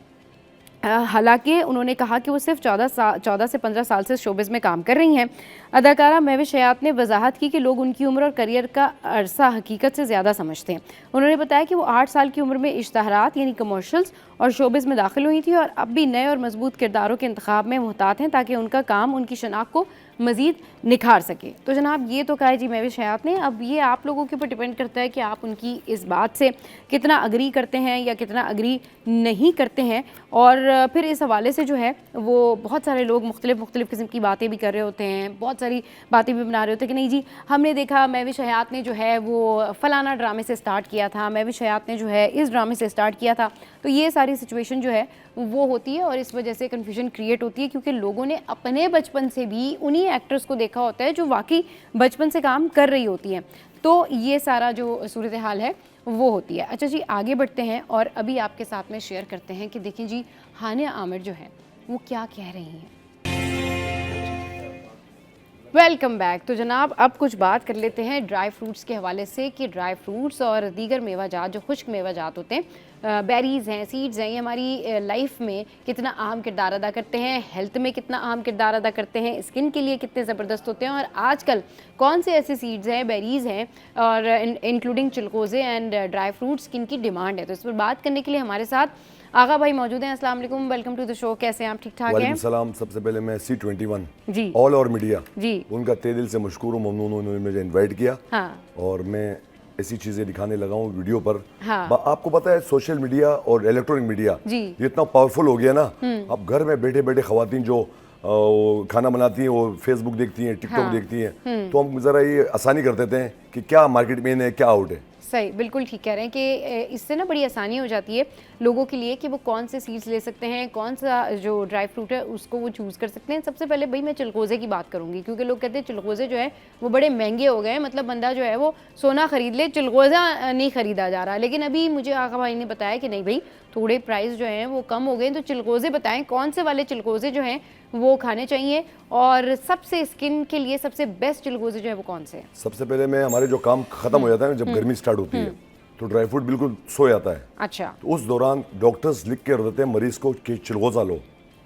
हालांकि उन्होंने कहा कि वो सिर्फ 14 से 15 साल से शोबिज़ में काम कर रही हैं। अदाकारा महविश हयात ने वजाहत की कि लोग उनकी उम्र और करियर का अरसा हकीकत से ज़्यादा समझते हैं। उन्होंने बताया कि वो 8 साल की उम्र में इश्तहारात यानी कमर्शल्स और शोबिज़ में दाखिल हुई थी और अब भी नए और मजबूत किरदारों के इंतखाब में मुहतात हैं ताकि उनका काम उनकी शनाख्त को मज़ीद निखार सके। तो जनाब ये तो कहा है जी महविश हयात ने। अब ये आप लोगों के ऊपर डिपेंड करता है कि आप उनकी इस बात से कितना अग्री करते हैं या कितना अग्री नहीं करते हैं। और फिर इस हवाले से जो है वो बहुत सारे लोग मुख्तलिफ़ किस्म की बातें भी कर रहे होते हैं, बहुत सारी बातें भी बना रहे होते हैं कि नहीं जी हमने देखा महविश हयात ने जो है वो फ़लाना ड्रामे से स्टार्ट किया था, महविश हयात ने जो है इस ड्रामे से स्टार्ट किया था। तो ये सारी सिचुएशन जो है वो होती है और इस वजह से कन्फ्यूजन क्रिएट होती है क्योंकि लोगों ने अपने बचपन से भी उन्हीं एक्टर्स को देखा होता है जो वाकई बचपन से काम कर रही होती हैं। तो ये सारा जो सूरत हाल है वो होती है। अच्छा जी आगे बढ़ते हैं और अभी आपके साथ में शेयर करते हैं कि देखें जी हानिया आमिर जो है वो क्या कह रही हैं। Welcome back. तो जनाब अब कुछ बात कर लेते हैं ड्राई फ्रूट्स के हवाले से कि ड्राई फ्रूट्स और दीगर मेवाजात जो खुश्क मेवाजात होते हैं, बेरीज़ हैं, सीड्स हैं, ये हमारी लाइफ में कितना अहम किरदार अदा करते हैं, हेल्थ में कितना अहम किरदार अदा करते हैं, स्किन के लिए कितने ज़बरदस्त होते हैं और आजकल कौन से ऐसे सीड्स हैं, बेरीज़ हैं और इंक्लूडिंग चिलगोज़े एंड ड्राई फ्रूट्स किन की डिमांड है। तो इस पर बात करने के लिए हमारे साथ आगा भाई मौजूद हैं। अस्सलाम वालेकुम, वेलकम टू द शो। कैसे हैं आप? ठीक ठाक हैं? वालेकुम सलाम। सबसे पहले मैं C21 जी ऑल और मीडिया जी उनका तहे दिल से मशकूर हूँ, ममनून हूँ, उन्होंने मुझे इनवाइट किया। हाँ और मैं ऐसी चीज़ें दिखाने लगा हूँ वीडियो पर। हाँ आपको पता है सोशल मीडिया और इलेक्ट्रॉनिक मीडिया जी ये इतना पावरफुल हो गया ना। अब घर में बैठे बैठे ख़वातीन जो खाना बनाती हैं वो फेसबुक देखती हैं, टिकटॉक हाँ। देखती हैं, तो हम ज़रा ये आसानी कर देते हैं कि क्या मार्केट में है, क्या आउट है। सही, बिल्कुल ठीक कह रहे हैं कि इससे ना बड़ी आसानी हो जाती है लोगों के लिए कि वो कौन से सीड्स ले सकते हैं, कौन सा जो ड्राई फ्रूट है उसको वो चूज़ कर सकते हैं। सबसे पहले भाई मैं चिलगोज़े की बात करूंगी क्योंकि लोग कहते हैं चिलगोज़े जो है वो बड़े महंगे हो गए हैं, मतलब बंदा जो है वो सोना खरीद ले, चिलगोज़ा नहीं खरीदा जा रहा। लेकिन अभी मुझे आका भाई ने बताया कि नहीं भाई थोड़े प्राइस जो हैं वो कम हो गए। तो चिलगोज़े बताएं कौन से वाले चिलगोज़े जो हैं वो खाने चाहिए और सबसे स्किन के लिए सबसे बेस्ट चिलगोज़े जो है वो कौन से हैं? सबसे पहले मैं हमारे जो काम ख़त्म हो जाता है जब गर्मी स्टार्ट होती है तो ड्राई फ्रूट बिल्कुल सो जाता है। अच्छा तो उस दौरान डॉक्टर्स लिख के देते हैं मरीज को कि चिलगोज़ा लो,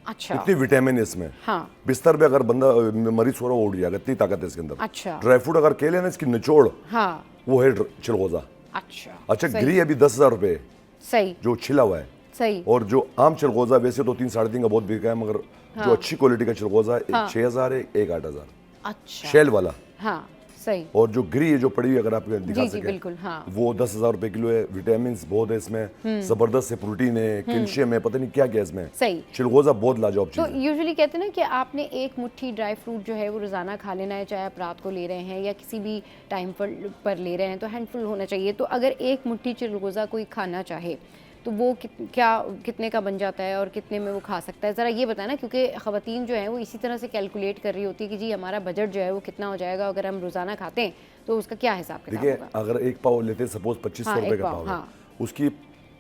अच्छा इतनी विटामिन है इसमें। हाँ बिस्तर पे अगर बंदा मरीज सो रहा हो उठ जाएगा, इतनी ताकत है इसके अंदर। अच्छा ड्राई फ्रूट अगर केले ना इसकी निचोड़ हाँ वो है चिलगोज़ा। अच्छा अच्छा गिरी अभी 10,000 रुपए सही जो छिला हुआ है, सही और जो आम चिलगोज़ा वैसे तो 3 साढ़े 3 का बहुत बिका है, मगर जो अच्छी क्वालिटी का चिलगोज़ा एक 6,000 है, एक 8,000 अच्छा शेल वाला। हाँ सही और जो गिरी है जो पड़ी हुई अगर आप दिखा जी जी सके बिल्कुल हाँ वो 10,000 रुपए किलो है। विटामिन बहुत है इसमें, जबरदस्त से प्रोटीन है, कैल्शियम है, पता नहीं क्या क्या इसमें। सही। चिलगोज़ा बहुत लाजवाब तो चीज़ है। यूजुअली कहते हैं ना कि आपने एक मुट्ठी ड्राई फ्रूट जो है वो रोज़ाना खा लेना है, चाहे आप रात को ले रहे हैं या किसी भी टाइम पर ले रहे हैं, तो हैंडफुल होना चाहिए। तो अगर एक मुट्ठी चिलगोज़ा कोई खाना चाहे तो वो कितने का बन जाता है और कितने में वो खा सकता है, ज़रा ये बताएं ना, क्योंकि ख़वातीन जो हैं वो इसी तरह से कैलकुलेट कर रही होती है कि जी हमारा बजट जो है वो कितना हो जाएगा अगर हम रोज़ाना खाते हैं तो उसका क्या हिसाब किताब देखिए होगा। अगर एक पाव लेते हैं सपोज 2500 रुपए का पाव है, उसकी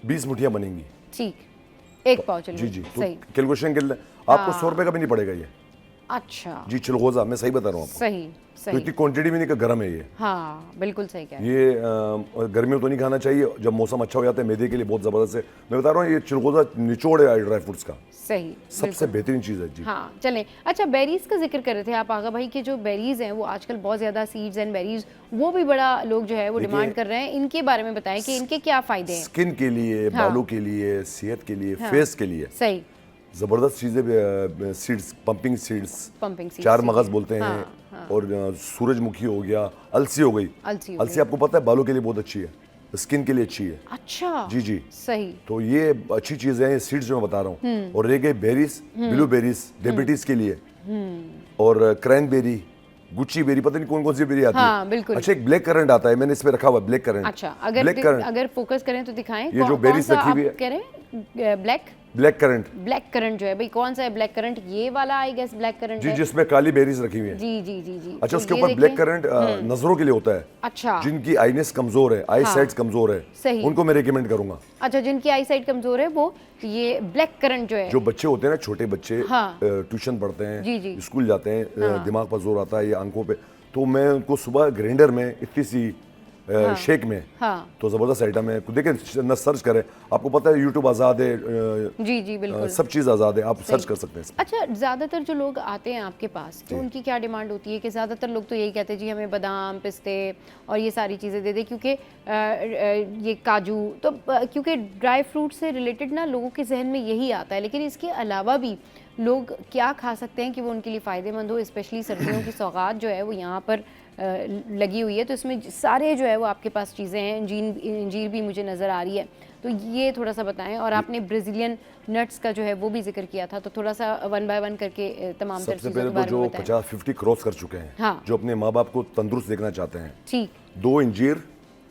20 मुठियाँ बनेंगी। ठीक एक पाव चलो जी जी, तो सही कैलकुलेशन के लिए आपको 100 रुपए का भी नहीं पड़ेगा ये। अच्छा जी चिलगोज़ा मैं सही बता रहा हूँ आपको, सही तो सही इतनी क्वांटिटी भी नहीं कि गर्म है ये। हाँ बिल्कुल सही कह रहे हैं। ये गर्मियों तो नहीं खाना चाहिए, जब मौसम अच्छा हो जाता है मैदे के लिए बहुत ज़बरदस्त है। मैं बता रहा हूँ ये चिलगोज़ा निचोड़ है ड्राई फ्रूट्स का, सही सबसे बेहतरीन चीज़ है जी। हाँ चलें। अच्छा बेरीज़ का जिक्र कर रहे थे आप आगा भाई कि जो बेरीज़ हैं वो आजकल बहुत ज़्यादा सीड्स एंड बेरीज़ वो भी बड़ा लोग जो है वो डिमांड कर रहे हैं, इनके बारे में बताएं कि इनके क्या फ़ायदे हैं। स्किन के लिए, बालों के लिए, सेहत के लिए, फेस के लिए सही जबरदस्त चीज़ें। Seeds, pumping seeds, pumping seeds, चार मगज बोलते हैं, और सूरजमुखी हो गया, अलसी हो गई। अलसी आपको पता है बालों के लिए बहुत अच्छी है, स्किन के लिए अच्छी है। अच्छा जी जी सही। तो ये अच्छी चीज़ें हैं, सीड्स जो मैं बता रहा हूँ। और रह गए बेरीज, ब्लू बेरीज डायबिटीज के लिए, और क्रैनबेरी, गुच्ची बेरी, पता नहीं कौन कौन सी बेरी आती हाँ, है। बिल्कुल। अच्छा एक ब्लैक करंट आता है, मैंने इसमें रखा हुआ है ब्लैक करंट। अच्छा अगर फोकस करें तो दिखाएं ये जो बेरीज रखी हुई है, कह रहे हैं ब्लैक करंट। ब्लैक करंट जो है भाई कौन सा है ब्लैक करंट? ये वाला आई गेस ब्लैक करंट जी है जिसमें काली बेरीज रखी हुई है। जी जी जी जी। अच्छा तो उसके ये ऊपर ब्लैक देखिए। करंट नजरों के लिए होता है। अच्छा जिनकी आईनेस कमजोर है, आई साइट्स कमजोर है, सही। उनको मैं रिकमेंड करूंगा। अच्छा जिनकी आई साइट कमजोर है वो ये ब्लैक करंट जो है। जो बच्चे होते हैं ना, छोटे बच्चे हाँ। ट्यूशन पढ़ते हैं, जी, जी। स्कूल जाते हैं, दिमाग पर जोर आता है या आंखों पे, तो मैं उनको सुबह ग्राइंडर में इतनी सी शेक में, हाँ। तो ज़बरदस्त आइटम है। देखिए न सर्च करें, आपको पता है यूट्यूब आज़ाद है, जी जी बिल्कुल। सब चीज़ आज़ाद है, आप सर्च कर सकते हैं। अच्छा, ज़्यादातर जो लोग आते हैं आपके पास तो उनकी क्या डिमांड होती है? कि ज़्यादातर लोग तो यही कहते हैं जी हमें बादाम, पिस्ते और ये सारी चीज़ें दे दे, क्योंकि ये काजू तो क्योंकि ड्राई फ्रूट से रिलेटेड ना लोगों के जहन में यही आता है। लेकिन इसके अलावा भी लोग क्या खा सकते हैं कि वो उनके लिए फ़ायदेमंद हो? स्पेशली सर्दियों की सौगात जो है वो यहाँ पर लगी हुई है, तो इसमें सारे जो है वो आपके पास चीज़ें हैं। अंजीर भी मुझे नज़र आ रही है, तो ये थोड़ा सा बताएं। और आपने ब्राज़ीलियन नट्स का जो है वो भी जिक्र किया था, तो थोड़ा सा वन बाय वन करके तमाम तर सबसे चीज़ों पहले के तो बारे में जो बताएं। 50-50 क्रॉस कर चुके हैं, हाँ। जो अपने माँ बाप को तंदुरुस्त देखना चाहते हैं, ठीक, 2 इंजीर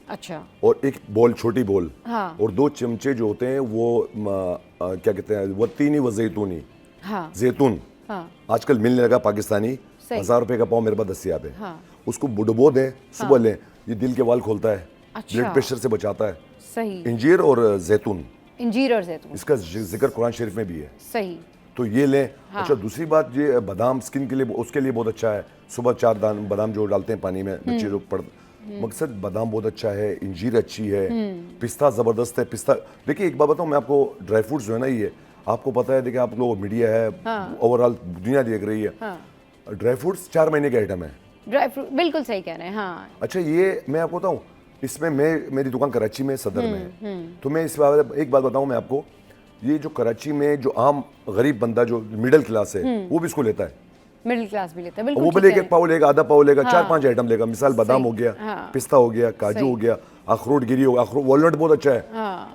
अच्छा, और एक बोल, छोटी बोल, हाँ। और 2 चमचे जो होते हैं वो क्या कहते हैं, वतीनी व जैतूनी, हाँ जैतून हाँ आजकल मिलने लगा पाकिस्तानी, सही। 1000 रुपए का पाव मेरे पास दस्तियाब है। हाँ। उसको डुबो दें, सुबह लें, ये दिल के वाल खोलता है, अच्छा। ब्लड प्रेशर से बचाता है। सही, इंजीर और जैतून, इंजीर और जैतून, इसका जिक्र कुरान शरीफ में भी है, सही, तो ये लें। हाँ। अच्छा, दूसरी बात, ये बादाम स्किन के लिए, उसके लिए बहुत अच्छा है। सुबह 4 दान बादाम जो डालते हैं पानी में, बच्चे लोग पढ़, मकसद बादाम बहुत अच्छा है, इंजीर अच्छी है, पिस्ता ज़बरदस्त है। पिस्ता देखिए, एक बात बताऊँ मैं आपको, ड्राई फ्रूट्स जो है ना, ये आपको पता है, देखिए आप लोग मीडिया है, ओवरऑल दुनिया देख रही है, हाँ। ड्राई फ्रूट्स 4 महीने के आइटम है। ड्राई फ्रूट बिल्कुल सही कह रहे हैं। हाँ, अच्छा, ये मैं आपको बताऊं, इसमें मेरी दुकान कराची में सदर में है, तो मैं इस बात एक बात बताऊं मैं आपको, ये जो कराची में जो आम गरीब बंदा जो मिडिल क्लास है वो भी इसको लेता है, मिडिल क्लास भी लेता है, वो बिल्कुल भी ठीक लेके है। 1 पाव लेगा, आधा पाव लेगा, 4-5 आइटम लेगा। मिसाल बादाम हो गया, हाँ। पिस्ता हो गया, काजू हो गया, अखरोट गिरी हो गया, अखरोट, वॉलनट बहुत अच्छा है।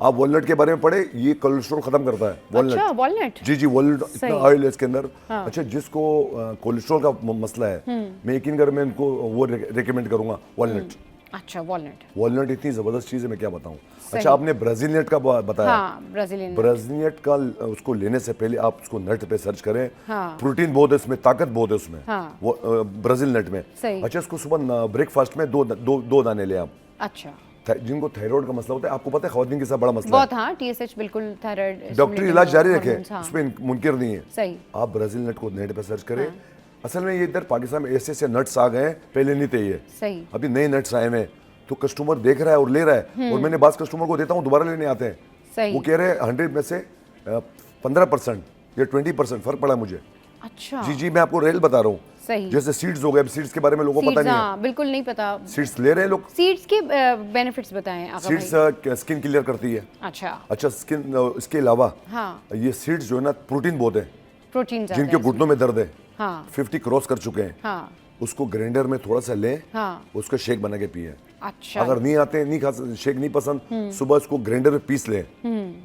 आप वॉलनट के बारे में पढ़े, ये कोलेस्ट्रॉल खत्म करता है वॉलनट। अच्छा, वॉलनट, जी जी, वॉलनट इतना सही। ऑयल है इसके अंदर। अच्छा, जिसको कोलेस्ट्रॉल का मसला है, मैं यकीन कर मैं उनको वो रिकमेंड करूंगा वॉलनट। अच्छा, वॉलनट, वॉलनट इतनी जबरदस्त चीज है, मैं क्या बताऊं। अच्छा, आपने ब्राजील नट का बताया, हाँ, ब्राजीलियन, ब्राजील नट का उसको लेने से पहले आप उसको नट पे सर्च करें, हाँ। प्रोटीन बहुत है इसमें, ताकत बहुत है उसमें, हाँ। वो ब्राजील नट में। सही। अच्छा, उसको सुबह ब्रेकफास्ट में दो दाने ले आप। अच्छा, जिनको थायराइड का मसला होता है, आपको पता है खवातीन के साथ बड़ा मसला बहुत, हाँ, TSH बिल्कुल, थायराइड, डॉक्टरी इलाज जारी रखे, हाँ, उसमें मुनकिर नहीं है। सही, आप ब्राजील नट को नेट पे सर्च करें। असल में ये इधर पाकिस्तान में ऐसे नट्स आ गए हैं, पहले नहीं थे ये, सही, अभी नए नट्स आए हैं, तो कस्टमर देख रहा है और ले रहा है। और मैंने बास कस्टमर को देता हूँ, दोबारा लेने आते हैं, सही, वो कह रहे हैं 100 में से 15% या 20% फर्क पड़ा मुझे। अच्छा, जी जी, मैं आपको रेल बता रहा हूँ। सही, जैसे सीड्स हो गए, सीड्स के बारे में लोगों को पता सीड्स, नहीं है, हाँ, बिल्कुल नहीं पता। सीड्स ले रहे हैं लोग। सीड्स के बेनिफिट्स बताएं आका भाई। सीड्स स्किन क्लियर करती है। अच्छा, अच्छा, स्किन, इसके अलावा हाँ, ये सीड्स जो है ना, प्रोटीन बहुत है, प्रोटीन ज़्यादा जिनके है घुटनों में दर्द है, इसमें। हाँ 50 क्रॉस कर चुके हैं, हाँ उसको ग्राइंडर में थोड़ा सा लें, हाँ, उसका शेक बना के पिए। अच्छा, अगर नहीं आते, नहीं खा, शेक नहीं पसंद, सुबह उसको ग्राइंडर में पीस लें, सही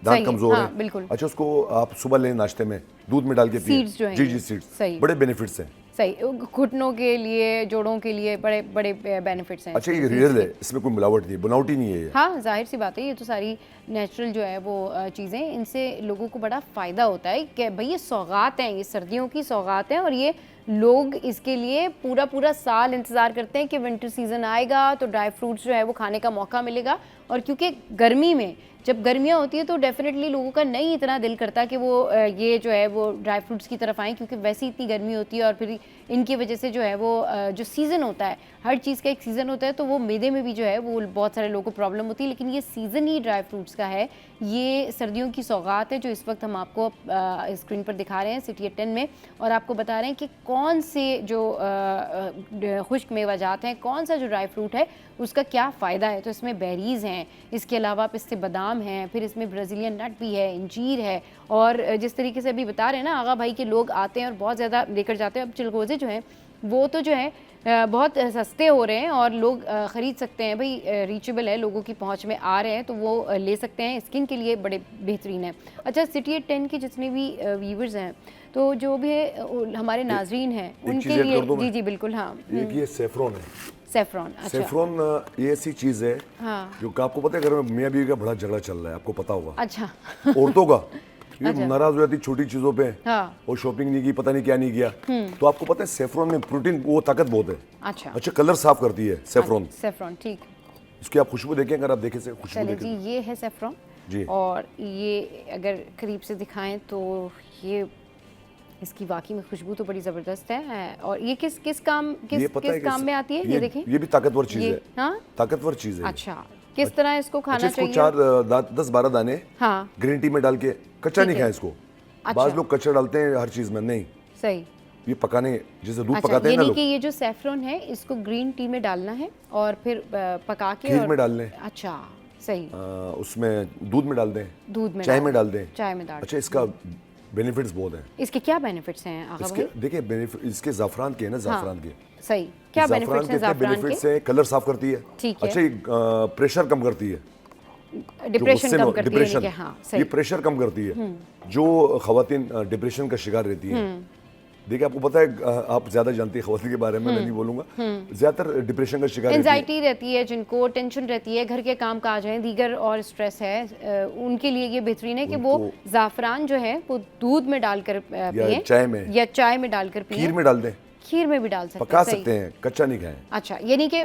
दांत है, कमजोर हाँ, है। बिल्कुल। अच्छा, उसको आप सुबह लें नाश्ते में, दूध में डाल के पिए। Seeds जो हैं जी ये, जी, सीड्स सही। बड़े बेनिफिट्स हैं। सही, घुटनों के लिए, जोड़ों के लिए बड़े बड़े बेनिफिट्स हैं। अच्छा, ये रियल है, इसमें कोई मिलावट नहीं है, बनावटी नहीं है ये। हाँ, जाहिर सी बात है, ये तो सारी नेचुरल जो है वो चीज़ें, इनसे लोगों को बड़ा फ़ायदा होता है कि भाई ये सौगात हैं, ये सर्दियों की सौगात हैं, और ये लोग इसके लिए पूरा पूरा साल इंतज़ार करते हैं कि विंटर सीज़न आएगा तो ड्राई फ्रूट्स जो है वो खाने का मौका मिलेगा। और क्योंकि गर्मी में, जब गर्मियाँ होती है तो डेफिनेटली लोगों का नहीं इतना दिल करता कि वो ये जो है वो ड्राई फ्रूट्स की तरफ आएँ, क्योंकि वैसे ही इतनी गर्मी होती है, और फिर इनकी वजह से जो है वो जो सीज़न होता है, हर चीज़ का एक सीज़न होता है, तो वो मैदे में भी जो है वो बहुत सारे लोगों को प्रॉब्लम होती है। लेकिन ये सीज़न ही ड्राई फ्रूट्स का है, ये सर्दियों की सौगात है जो इस वक्त हम आपको स्क्रीन पर दिखा रहे हैं सिटी 10 में, और आपको बता रहे हैं कि कौन से जो खुश्क मेवाजात हैं, कौन सा जो ड्राई फ्रूट है उसका क्या फ़ायदा है। तो इसमें बेरीज़ हैं, इसके अलावा पिस्ते बादाम हैं, फिर इसमें ब्राज़ीलियन नट भी है, इंजीर है, और जिस तरीके से अभी बता रहे हैं ना आगा भाई के लोग आते हैं और बहुत ज़्यादा लेकर जाते हैं। अब चिलगोज़े जो हैं वो तो जो है बहुत सस्ते हो रहे हैं और लोग ख़रीद सकते हैं, भाई रीचेबल है, लोगों की पहुंच में आ रहे हैं तो वो ले सकते हैं, स्किन के लिए बड़े बेहतरीन है। अच्छा, सिटी 10 के जितने भी व्यूवर्स हैं, तो जो भी है हमारे नाजरीन हैं उनके लिए, जी जी बिल्कुल, हाँ, ये सेफ्रॉन है, सेफ्रॉन। अच्छा, सेफ्रॉन ये ऐसी चीज़ है हाँ, जो आपको पता है, घर में मियाँ बीवी का बड़ा झगड़ा चल रहा है, आपको पता होगा, अच्छा, औरतों का, ये नाराज हो जाती छोटी चीजों पे, हाँ, और शॉपिंग नहीं की, पता नहीं क्या नहीं किया। तो आपको पता है सेफ्रॉन में प्रोटीन, वो ताकत बहुत है। अच्छा, अच्छा, कलर साफ करती है सेफ्रॉन। सेफ्रॉन, ठीक, इसकी आप खुशबू देखें, अगर आप देखें से खुशबू चले जी, देखें ये है सेफ्रॉन जी, और ये अगर करीब से दिखाएं तो ये इसकी वाकई में खुशबू तो बड़ी ज़बरदस्त है। और ये किस काम ये पता है किस काम में आती है? ये देखें, ये भी ताकतवर चीज ये, है। हाँ, ताकतवर चीज है। अच्छा, किस तरह इसको खाना अच्छा, इसको चाहिए? 10-12 दाने हाँ, ग्रीन टी में डाल के, कच्चा नहीं खाएं इसको। अच्छा। बाज लोग कच्चा डालते हैं हर चीज में, नहीं, सही। ये पकाने, जैसे दूध अच्छा, पकाते हैं ना यानी लोग, कि ये जो सैफरन है इसको ग्रीन टी में डालना है और फिर पका के खीर में डाल लें। अच्छा, सही। उसमें दूध में डाल दें, दूध में चाय में डाल दें। चाय में डाल। अच्छा, इसका बेनिफिट्स बहुत हैं। इसके क्या बेनिफिट्स हैं आगा इसके भाई? देखिए बेनिफिट इसके ज़ाफ़रान के है ना, ज़ाफ़रान के सही, क्या बेनिफिट्स हैं ज़ाफ़रान बेनिफिट्स हैं? कलर साफ करती है, ठीक है। अच्छा, ये प्रेशर कम करती है, डिप्रेशन कम करती है, डिप्रेशन, यानी कि हाँ, ये सही। प्रेशर कम करती है। जो खवातीन डिप्रेशन का शिकार रहती हैं, देखिए आपको पता है, आप ज्यादा जानती है खवातीन के बारे में, मैं नहीं बोलूंगा, ज्यादातर डिप्रेशन का शिकार रहती है। एंजाइटी रहती है, जिनको टेंशन रहती है, घर के काम काज हैं, दीगर और स्ट्रेस है, उनके लिए ये बेहतरीन है कि वो ज़ाफ़रान जो है वो दूध में डालकर पिएं, चाय में, या चाय में डालकर पिएं, खीर में डाल दें, खीर में भी डाल सकते हैं, पका सही। सकते हैं, कच्चा नहीं खाएं। अच्छा, यानी कि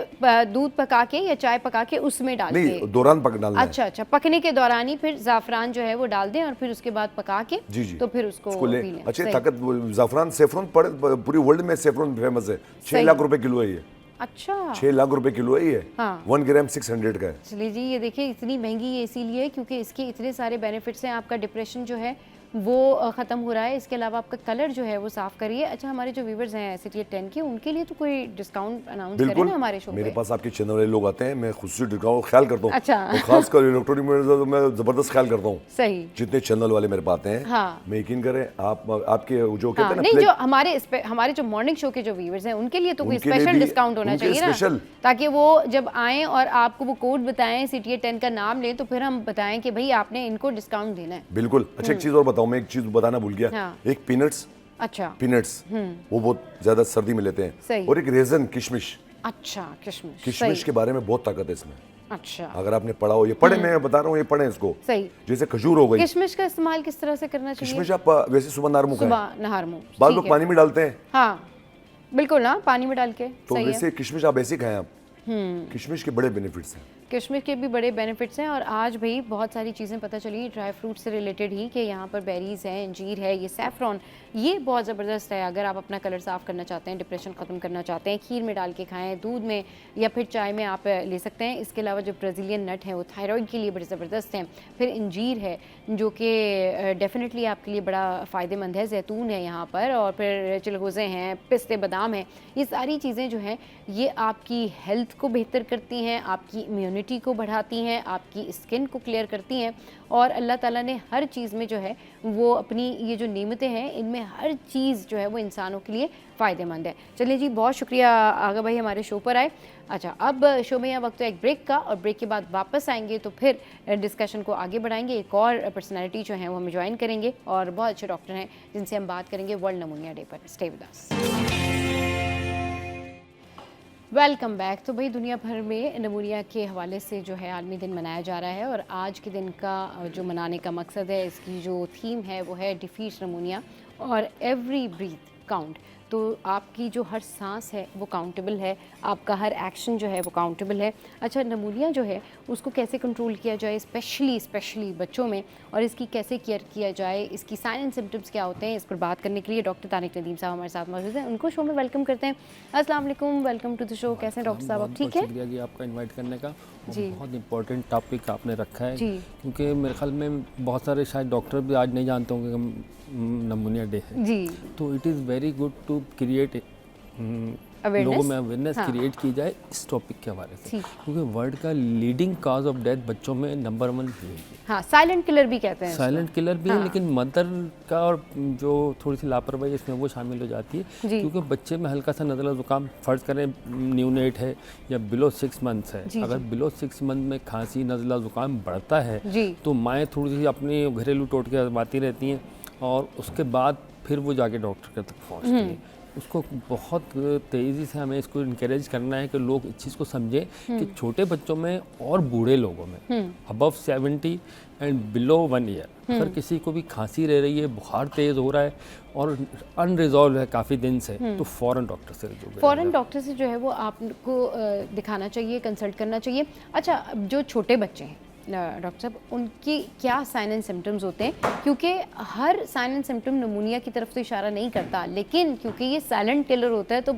दूध पका के या चाय पका के उसमें डाल के, नहीं, दौरान पक डालना है। अच्छा अच्छा, पकने के दौरान ही फिर ज़ाफ़रान जो है वो डाल दें और फिर उसके बाद पका के जी जी, तो फिर उसको ले। पी लें। अच्छा, सही। ताकत, ज़ाफ़रान सेफ्रॉन पूरी वर्ल्ड में सेफ्रॉन फेमस है। 6 लाख रुपए किलो है ये। अच्छा, 6 लाख रुपए किलो है ये। हाँ। 1 ग्राम 600 का है। चलिए जी, ये देखिए इतनी महंगी ये इसीलिए है क्योंकि इसके इतने सारे बेनिफिट्स हैं। आपका डिप्रेशन जो है वो ख़त्म हो रहा है, इसके अलावा आपका कलर जो है वो साफ़ करिए। अच्छा, हमारे जो व्यूवर्स हैं सिटी 10 के, उनके लिए तो कोई डिस्काउंट अनाउंस करें ना हमारे शो मेरे पे। पास आपके चैनल वाले लोग आते हैं, मैं खुद से डिस्काउंट ख्याल करता हूँ। अच्छा। और खासकर इलेक्ट्रॉनिक में तो मैं ज़बरदस्त ख्याल करता हूँ। सही। जितने चैनल वाले मेरे पास आते हैं, हाँ। मैं यकीन करें, आपके जो कहते हाँ, हैं ना, नहीं, जो हमारे जो मॉर्निंग शो के जो व्यूवर्स हैं उनके लिए तो कोई उनके लिए स्पेशल भी- डिस्काउंट होना उनके चाहिए ना, स्पेशल। ताकि वो जब आएँ और आपको वो कोड बताएं, सिटी 10 का नाम लें, तो फिर हम बताएं कि भाई आपने इनको डिस्काउंट देना है। बिल्कुल। अच्छा, एक चीज़ और बताऊँ, मैं एक चीज़ बताना भूल गया। हाँ। एक पीनट्स, अच्छा, वो बहुत ज़्यादा सर्दी में लेते सही। हैं, और एक रेजन, किशमिश। अच्छा, किशमिश, किशमिश के बारे में बहुत ताकत है इसमें। अच्छा, अगर आपने पढ़ा हो, ये पढ़े, मैं बता रहा हूँ, ये पढ़े इसको। सही। जैसे खजूर हो गई, किशमिश का इस्तेमाल किस तरह से करना चाहिए? किशमिश आप वैसे सुबह नार मुँह खाएं। सुबह नहार मुंह, बाद ठीक लोग है। पानी में डालते हैं, हाँ, बिल्कुल ना, पानी में डाल के, तो सही है। वैसे किशमिश आप ऐसे खाएं आप। किशमिश के बड़े बेनिफिट्स हैं। किशमिश के भी बड़े बेनिफिट्स हैं। और आज भाई बहुत सारी चीज़ें पता चली ड्राई फ्रूट से रिलेटेड ही, कि यहाँ पर बेरीज़ हैं, अंजीर है, ये सैफरॉन, ये बहुत ज़बरदस्त है। अगर आप अपना कलर साफ़ करना चाहते हैं, डिप्रेशन ख़त्म करना चाहते हैं, खीर में डाल के खाएं, दूध में या फिर चाय में आप ले सकते हैं। इसके अलावा जो ब्राज़ीलियन नट है वो थायराइड के लिए बड़े ज़बरदस्त हैं। फिर अंजीर है जो कि डेफिनेटली आपके लिए बड़ा फ़ायदेमंद है। जैतून है यहाँ पर, और फिर चिलगोज़े हैं, पिस्ते बादाम हैं। ये सारी चीज़ें जो हैं ये आपकी हेल्थ को बेहतर करती हैं, आपकी इम्यूनिटी को बढ़ाती हैं, आपकी स्किन को क्लियर करती हैं। और अल्लाह ताला ने हर चीज़ में जो है वो अपनी ये जो नेमतें हैं, इनमें हर चीज़ जो है वो इंसानों के लिए फ़ायदेमंद है। चलिए जी, बहुत शुक्रिया आगा भाई हमारे शो पर आए। अच्छा, अब शो में यहाँ वक्त है एक ब्रेक का, और ब्रेक के बाद वापस आएंगे तो फिर डिस्कशन को आगे बढ़ाएंगे। एक और पर्सनैलिटी जो है वो हमें ज्वाइन करेंगे, और बहुत अच्छे डॉक्टर हैं जिनसे हम बात करेंगे वर्ल्ड नमूनिया डे पर। Stay with us. Welcome back. तो भाई दुनिया भर में नमूनिया के हवाले से जो है आलमी दिन मनाया जा रहा है, और आज के दिन का जो मनाने का मकसद है, इसकी जो थीम है वो है डिफीट नमूनिया और एवरी ब्रीथ काउंट। तो आपकी जो हर सांस है वो काउंटेबल है, आपका हर एक्शन जो है वो काउंटेबल है। अच्छा, नमूनिया जो है उसको कैसे कंट्रोल किया जाए, स्पेशली बच्चों में, और इसकी कैसे केयर किया जाए, इसकी साइन एंड सिम्टम्स क्या होते हैं, इस पर बात करने के लिए डॉक्टर तारिक नदीम साहब हमारे साथ मौजूद हैं। उनको शो में वेलकम करते हैं। अस्सलाम वालेकुम, वेलकम टू द शो। कैसे हैं डॉक्टर साहब, आप ठीक है? शुक्रिया जी आपका इनवाइट करने का। जी। बहुत इंपॉर्टेंट टॉपिक आपने रखा है, जी। क्योंकि मेरे ख्याल में बहुत सारे शायद डॉक्टर भी आज नहीं जानते होंगे कि नमूनिया डे है। जी, तो it is very good to create Awareness? लोगों में अवेयरनेस हाँ। क्रिएट की जाए इस टॉपिक के हवाले से, ठीक। क्योंकि वर्ल्ड का लीडिंग काज ऑफ डेथ बच्चों में नंबर 1 ये है। हाँ, साइलेंट किलर भी कहते हैं इसको। साइलेंट किलर भी है, हाँ। लेकिन मदर का और जो थोड़ी सी लापरवाही इसमें वो शामिल हो जाती है, जी। क्योंकि बच्चे में हल्का सा नज़ला ज़ुकाम, फ़र्ज़ करें न्यूनेट है या बिलो 6 मंथ्स है, जी, अगर जी। बिलो 6 मंथ में खांसी नज़ला ज़ुकाम बढ़ता है जी। तो माएँ थोड़ी सी अपनी घरेलू टोटके आजमाती रहती हैं, और उसके बाद फिर वो जाके डॉक्टर के तक पहुँचती हैं। उसको बहुत तेज़ी से हमें इसको इनकरेज करना है कि लोग इस चीज़ को समझें कि छोटे बच्चों में और बूढ़े लोगों में अबव 70 एंड बिलो 1 ईयर अगर किसी को भी खांसी रह रही है, बुखार तेज़ हो रहा है और अनरिजॉल्व है काफ़ी दिन से, तो फ़ौरन डॉक्टर से रजू करें। फ़ौरन डॉक्टर से जो है वो आपको दिखाना चाहिए, कंसल्ट करना चाहिए। अच्छा, जो छोटे बच्चे हैं डॉक्टर साहब, उनकी क्या साइन एंड सिम्टम्स होते हैं? क्योंकि हर साइन एंड सिम्टम नमूनिया की तरफ तो इशारा नहीं करता, लेकिन क्योंकि ये साइलेंट किलर होता है तो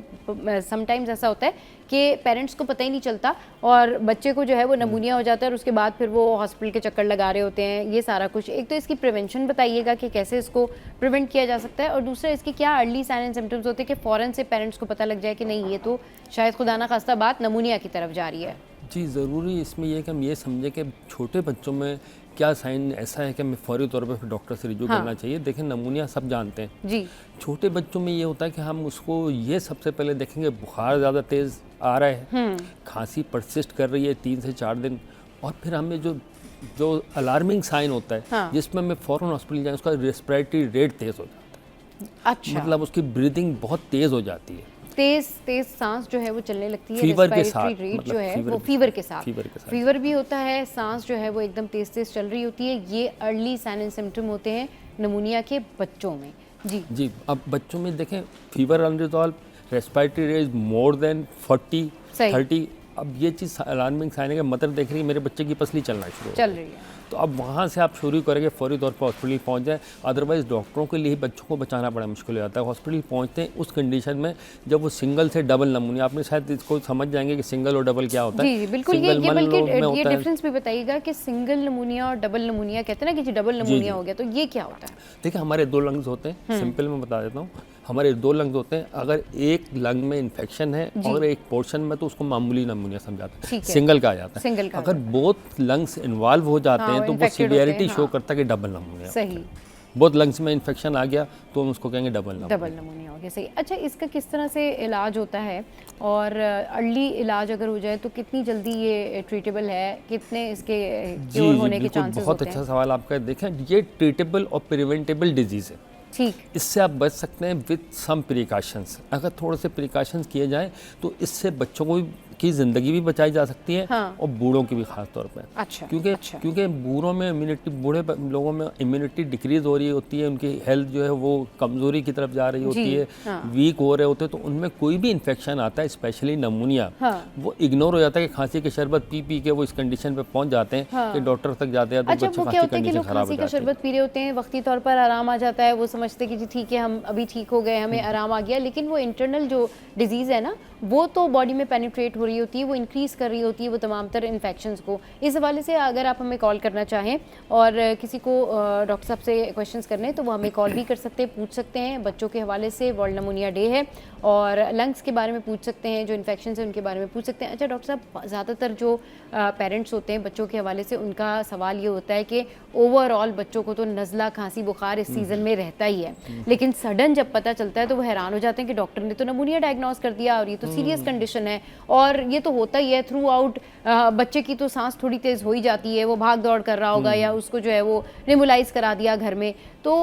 समटाइम्स ऐसा होता है कि पेरेंट्स को पता ही नहीं चलता और बच्चे को जो है वो नमूनिया हो जाता है और उसके बाद फिर वो हॉस्पिटल के चक्कर लगा रहे होते हैं। ये सारा कुछ, एक तो इसकी प्रिवेंशन बताइएगा कि कैसे इसको प्रिवेंट किया जा सकता है, और दूसरा इसके क्या अर्ली साइन एंड सिम्टम्स होते हैं कि फ़ौरन से पेरेंट्स को पता लग जाए कि नहीं, ये तो शायद खुदा ना खास्ता बात नमूनिया की तरफ जा रही है। जी, ज़रूरी इसमें यह है कि हम ये समझें कि छोटे बच्चों में क्या साइन ऐसा है कि हमें फौरी तौर पर डॉक्टर से रिव्यू करना चाहिए। देखें, नमूनिया सब जानते हैं जी। छोटे बच्चों में ये होता है कि हम उसको ये सबसे पहले देखेंगे बुखार ज़्यादा तेज़ आ रहा है, खांसी परसिस्ट कर रही है 3 से 4 दिन, और फिर हमें जो अलार्मिंग साइन होता है जिसमें हमें फ़ौरन हॉस्पिटल जाए, उसका रेस्पिरेटरी रेट तेज़ हो जाता है। अच्छा, मतलब उसकी ब्रीदिंग बहुत तेज़ हो जाती है, तेज सांस जो है वो चलने लगती है, फीवर के रेस्पिरेटरी साथ, रेट मतलब जो है वो फीवर फीवर के साथ साथ। फीवर भी होता है, सांस जो है वो एकदम तेज चल रही होती है। ये अर्ली साइन एंड सिम्टम होते हैं नमूनिया के बच्चों में। जी, अब बच्चों में देखें, fever unresolve, respiratory rate more than 40 30, अब ये चीज़ अलार्मिंग साइन है कि मदर देख रही है मेरे बच्चे की पसली चल रही है, तो अब वहाँ से आप शुरू करेंगे फौरी तौर पर हॉस्पिटल पहुँच जाए। अदरवाइज़ डॉक्टरों के लिए बच्चों को बचाना बड़ा मुश्किल हो जाता है। हॉस्पिटल पहुँचते हैं उस कंडीशन में जब वो सिंगल से डबल नमूनिया, आपने शायद इसको समझ जाएंगे कि सिंगल और डबल क्या होता है। जी बिल्कुल, ये बल्कि ये डिफरेंस भी बताइएगा कि सिंगल नमूनिया और डबल नमूनिया कहते हैं ना, कि जी डबल नमूनिया हो गया, तो ये क्या होता है? देखिए, हमारे 2 लंग्स होते हैं, सिंपल में बता देता हूँ। हमारे 2 लंग्स होते हैं, अगर एक लंग में इन्फेक्शन है और एक पोर्शन में, तो उसको मामूली नमूनिया समझाते हैं, सिंगल कहा जाता है। अगर बोथ लंग्स इन्वॉल्व हो जाते हैं तो वो सीवियरिटी शो करता है कि डबल नमूनिया। सही, बोथ लंग्स में इन्फेक्शन आ गया तो हम उसको कहेंगे डबल नमूनिया हो गया। सही। अच्छा, इसका किस तरह से इलाज होता है, और अर्ली इलाज अगर हो जाए तो कितनी जल्दी ये ट्रीटेबल है, कितने इसके क्योर होने के चांसेस बहुत होते हैं? अच्छा सवाल आपका। देखें, ये ट्रीटेबल और प्रिवेंटेबल डिजीज़ है। ठीक, इससे आप बच सकते हैं विद सम प्रिकॉशंस। अगर थोड़े से प्रिकॉशंस किए जाएं तो इससे बच्चों को की ज़िंदगी भी बचाई जा सकती है, और बूढ़ों की भी खास तौर पर। अच्छा, क्योंकि बूढ़ों में इम्यूनिटी, बूढ़े लोगों में इम्यूनिटी डिक्रीज हो रही होती है, उनकी हेल्थ जो है वो कमज़ोरी की तरफ जा रही होती है, वीक हो रहे होते हैं, तो उनमें कोई भी इन्फेक्शन आता है, स्पेशली नमूनिया, वो इग्नोर हो जाता है कि खांसी के शरबत पी के वो इस कंडीशन पे पहुंच जाते हैं कि डॉक्टर तक जाते हैं तो अच्छा, बच्चे वो क्या खांसी होता है कि लोग खांसी का शरबत पी रहे होते हैं, वक्ती तौर पर आराम आ जाता है, वो समझते हैं कि जी ठीक है हम अभी ठीक हो गए, हमें आराम आ गया, लेकिन वो इंटरनल जो डिजीज़ है ना, वो तो बॉडी में पेनिट्रेट हो रही होती है, वो इंक्रीज़ कर रही होती है वो तमाम तर इन्फेक्शंस को। इस हवाले से अगर आप हमें कॉल करना चाहें और किसी को डॉक्टर साहब से क्वेश्चन्स करने हैं तो वो हमें कॉल भी कर सकते हैं, पूछ सकते हैं। बच्चों के हवाले से वर्ल्ड नमूनिया डे है, और लंग्स के बारे में पूछ सकते हैं, जो इन्फेक्शन है उनके बारे में पूछ सकते हैं। अच्छा डॉक्टर साहब, ज़्यादातर जो पेरेंट्स होते हैं बच्चों के हवाले से, उनका सवाल ये होता है कि ओवरऑल बच्चों को तो नज़ला, खांसी, बुखार इस सीज़न में रहता ही है, लेकिन सडन जब पता चलता है तो वो हैरान हो जाते हैं कि डॉक्टर ने तो नमूनिया डायग्नोस कर दिया और ये तो सीरियस कंडीशन है, और ये तो होता ही है थ्रू आउट। बच्चे की तो सांस थोड़ी तेज़ हो ही जाती है, वो भाग दौड़ कर रहा होगा या उसको जो है वो नेबुलाइज करा दिया घर में। तो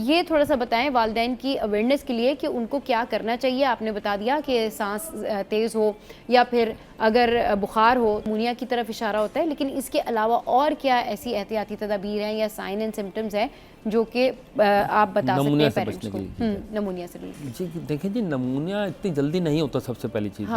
ये थोड़ा सा बताएं वालिदैन की अवेयरनेस के लिए कि उनको क्या करना चाहिए। आपने बता दिया कि सांस तेज़ हो या फिर अगर बुखार हो, नमूनिया की तरफ इशारा होता है, लेकिन इसके अलावा और क्या ऐसी एहतियाती तदाबीर हैं या साइन एंड सिम्टम्स हैं जो कि आप बता सकते हैं पेरेंट्स को नमूनिया से? जी देखिए जी, नमूनिया इतनी जल्दी नहीं होता। सबसे पहली चीज़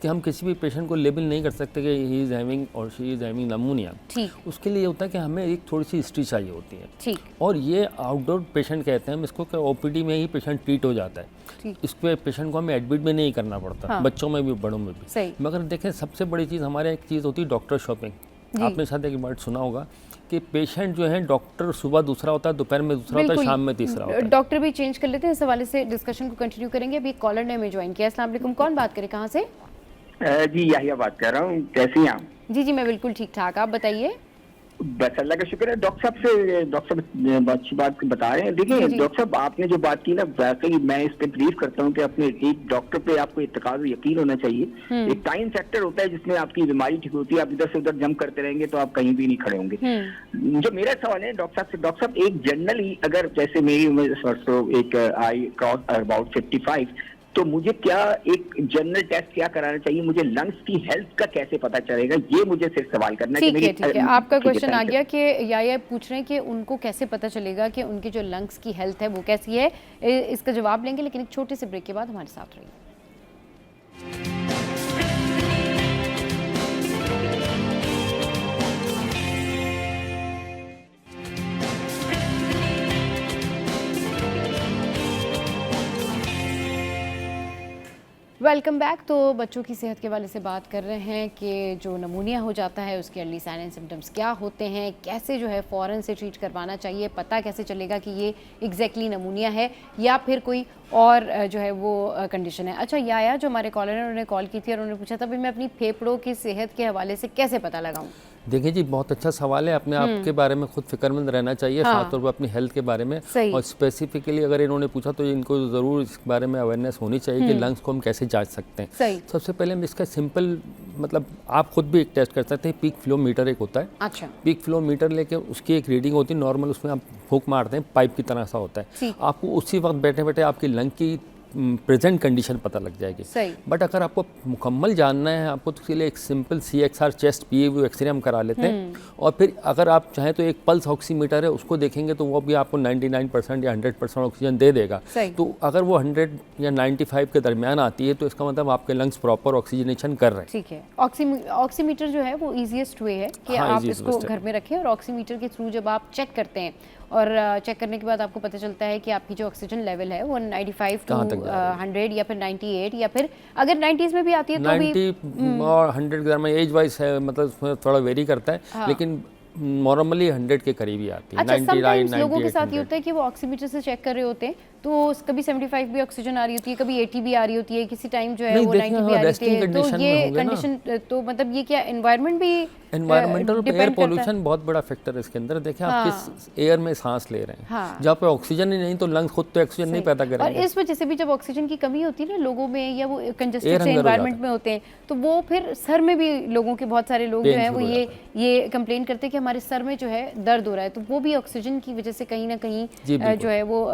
कि हम किसी भी पेशेंट को लेबल नहीं कर सकते कि ही इज़ हैविंग और शी इज़ हैविंग नमूनिया। ठीक, उसके लिए होता है कि हमें एक थोड़ी सी हिस्ट्री चाहिए होती है। ठीक, और ये आउटडोर पेशेंट कहते हैं हम इसको, कि ओपीडी में ही पेशेंट ट्रीट हो जाता है। इसको पेशेंट को हमें एडमिट में नहीं करना पड़ता, बच्चों में भी बड़ों में भी। मगर देखें, सबसे बड़ी चीज़ हमारे एक चीज़ होती है डॉक्टर शॉपिंग। आपने शायद एक वर्ड सुना होगा कि पेशेंट जो है डॉक्टर सुबह दूसरा होता है, दोपहर में दूसरा होता है, शाम में तीसरा होता है। डॉक्टर भी चेंज कर लेते हैं। इस हवाले से डिस्कशन को कंटिन्यू करेंगे। अभी कॉलर ने हमें ज्वाइन किया। अस्सलाम वालेकुम, कौन बात करे, कहाँ से? जी याहिया बात कर रहा हूँ, कैसी हैं आप? जी मैं बिल्कुल ठीक ठाक, आप बताइए। बस अल्लाह का शुक्र है। डॉक्टर साहब अच्छी बात बता रहे हैं। देखिए डॉक्टर साहब, आपने जो बात की ना, वाकई मैं इस पे बिलीव करता हूँ कि अपने एक डॉक्टर पे आपको इत्तेकाद और यकीन होना चाहिए। एक टाइम फैक्टर होता है जिसमें आपकी बीमारी ठीक होती है, आप इधर से उधर जंप करते रहेंगे तो आप कहीं भी नहीं खड़े होंगे। जो मेरा सवाल है डॉक्टर साहब से, डॉक्टर साहब एक जनरली अगर जैसे मेरी उम्र एक आई क्रॉस अबाउट 55, तो मुझे क्या एक जनरल टेस्ट क्या कराना चाहिए, मुझे लंग्स की हेल्थ का कैसे पता चलेगा, ये मुझे सिर्फ सवाल करना है। ठीक है, आपका क्वेश्चन आ गया कि या पूछ रहे हैं कि उनको कैसे पता चलेगा कि उनकी जो लंग्स की हेल्थ है वो कैसी है। इसका जवाब लेंगे, लेकिन एक छोटे से ब्रेक के बाद हमारे साथ रहिए। Welcome back. तो बच्चों की सेहत के वाले से बात कर रहे हैं कि जो नमूनिया हो जाता है उसके अर्ली साइन एंड सिम्टम्स क्या होते हैं, कैसे जो है फ़ौरन से ट्रीट करवाना चाहिए, पता कैसे चलेगा कि ये एग्जैक्टली नमूनिया है या फिर कोई और जो है वो कंडीशन है। अच्छा याया, जो हमारे कॉलर हैं उन्होंने कॉल की थी और उन्होंने पूछा था भाई मैं अपनी फेफड़ों की सेहत के हवाले से कैसे पता लगाऊं? देखिए जी, बहुत अच्छा सवाल है। अपने आप के बारे में खुद फिक्रमंद रहना चाहिए, खासतौर पर अपनी हेल्थ के बारे में। सही। और स्पेसिफिकली अगर इन्होंने पूछा तो इनको ज़रूर इस बारे में अवेयरनेस होनी चाहिए कि लंग्स को हम कैसे जांच सकते हैं। सही। सबसे पहले हम इसका सिंपल मतलब आप खुद भी एक टेस्ट कर सकते हैं। पीक फ्लो मीटर एक होता है। अच्छा। पीक फ्लो मीटर लेके उसकी एक रीडिंग होती है नॉर्मल, उसमें आप फूंक मारते हैं, पाइप की तरह सा होता है। ठीक। आपको उसी वक्त बैठे बैठे आपकी लंग की प्रेजेंट कंडीशन पता लग जाएगी। सही। बट अगर आपको मुकम्मल जानना है आपको, तो उसके लिए एक simple CXR chest PAView x-ray हम करा लेते हैं। और फिर अगर आप चाहें तो एक पल्स ऑक्सीमीटर है, उसको देखेंगे तो वो भी आपको 99% या 100% ऑक्सीजन दे देगा। सही। तो अगर वो 100 या 95 के दरमियान आती है तो इसका मतलब आपके लंग्स प्रॉपर ऑक्सीजनेशन कर रहे हैं। ठीक है। ऑक्सीमीटर जो है वो ईजीएस्ट वे है कि हाँ, आप easiest इसको way है। घर में रखें और ऑक्सीमीटर के थ्रू जब आप चेक करते हैं और चेक करने के बाद आपको पता चलता है कि आपकी जो ऑक्सीजन लेवल है वो 95 टू कहाँ तक जा रही 100 या फिर 98 या फिर अगर 90s में भी आती है तो भी 90 और 100 के दरमियान एज वाइज है, मतलब उसमें थोड़ा वेरी करता है, लेकिन नॉर्मली 100 के करीब ही आती है। अच्छा, 99, समटाइम्स लोगों के 98, साथ ये 100। होता है कि वो ऑक्सीमीटर से चेक कर रहे होते हैं तो कभी 75 भी ऑक्सीजन आ रही होती है, कभी 80 भी आ रही होती है, किसी टाइम जो है नहीं, वो देखिए, 90 भी आ हाँ, रही resting होती है। तो condition ये में होंगे ना। कंडीशन तो मतलब ये क्या एनवायरनमेंट भी एनवायरमेंटल एयर डिपेंड करता है? पोल्यूशन बहुत बड़ा फैक्टर है इसके अंदर। देखिए आप किस एयर में सांस ले रहे हैं। हाँ। जहाँ पे ऑक्सीजन ही नहीं तो लंग्स खुद तो ऑक्सीजन नहीं पैदा और करेंगे। इस वजह से भी जब ऑक्सीजन की कमी होती है ना लोगों में या वो Air कंजेस्टेड से hunger हो एनवायरनमेंट जाता में होते हैं तो वो फिर सर में भी लोगों के बहुत सारे लोग जो Pain हैं वो शुरू हो ये कंप्लेन करते हैं कि हमारे सर में जो है दर्द हो रहा है, तो वो भी ऑक्सीजन की वजह से कहीं ना कहीं जी, बिल्कुल। जो है वो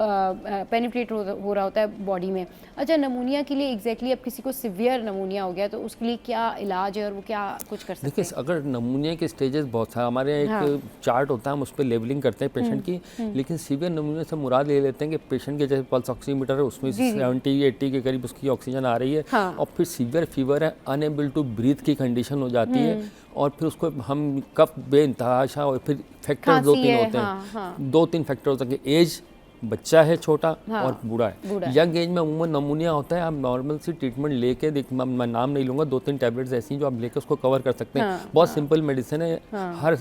पेनिट्रेट हो रहा होता है बॉडी में। अच्छा, नमूनिया के लिए एग्जैक्टली अब किसी को सिवियर नमूनिया हो गया तो उसके लिए क्या इलाज है और वो क्या कुछ कर सकते देखिए, हैं? अगर नमूनिया के स्टेजेस बहुत सारे हमारे यहाँ एक चार्ट होता है, हम उस पर लेवलिंग करते हैं पेशेंट की। लेकिन सीवियर नमूनिया से मुराद ले लेते हैं कि पेशेंट के जैसे पल्स ऑक्सीमीटर है उसमें 70-80 के करीब उसकी ऑक्सीजन आ रही है। हाँ। और फिर सीवियर फीवर है, अनएबल टू ब्रीथ की कंडीशन हो जाती है। और फिर उसको हम कफ बेइंतहाशा और फिर फैक्टर खांसी 2-3 है, होते हैं। हाँ। 2-3 फैक्टर होते हैं कि एज, बच्चा है छोटा हाँ, और बूढ़ा बूढ़ा है। यंग एज में उम्र नमूनिया होता है, आप नॉर्मल सी ट्रीटमेंट लेके मैं नाम नहीं लूँगा, 2-3 टैबलेट्स ऐसी हैं जो आप लेके उसको कवर कर सकते हैं। बहुत सिंपल मेडिसिन है, हर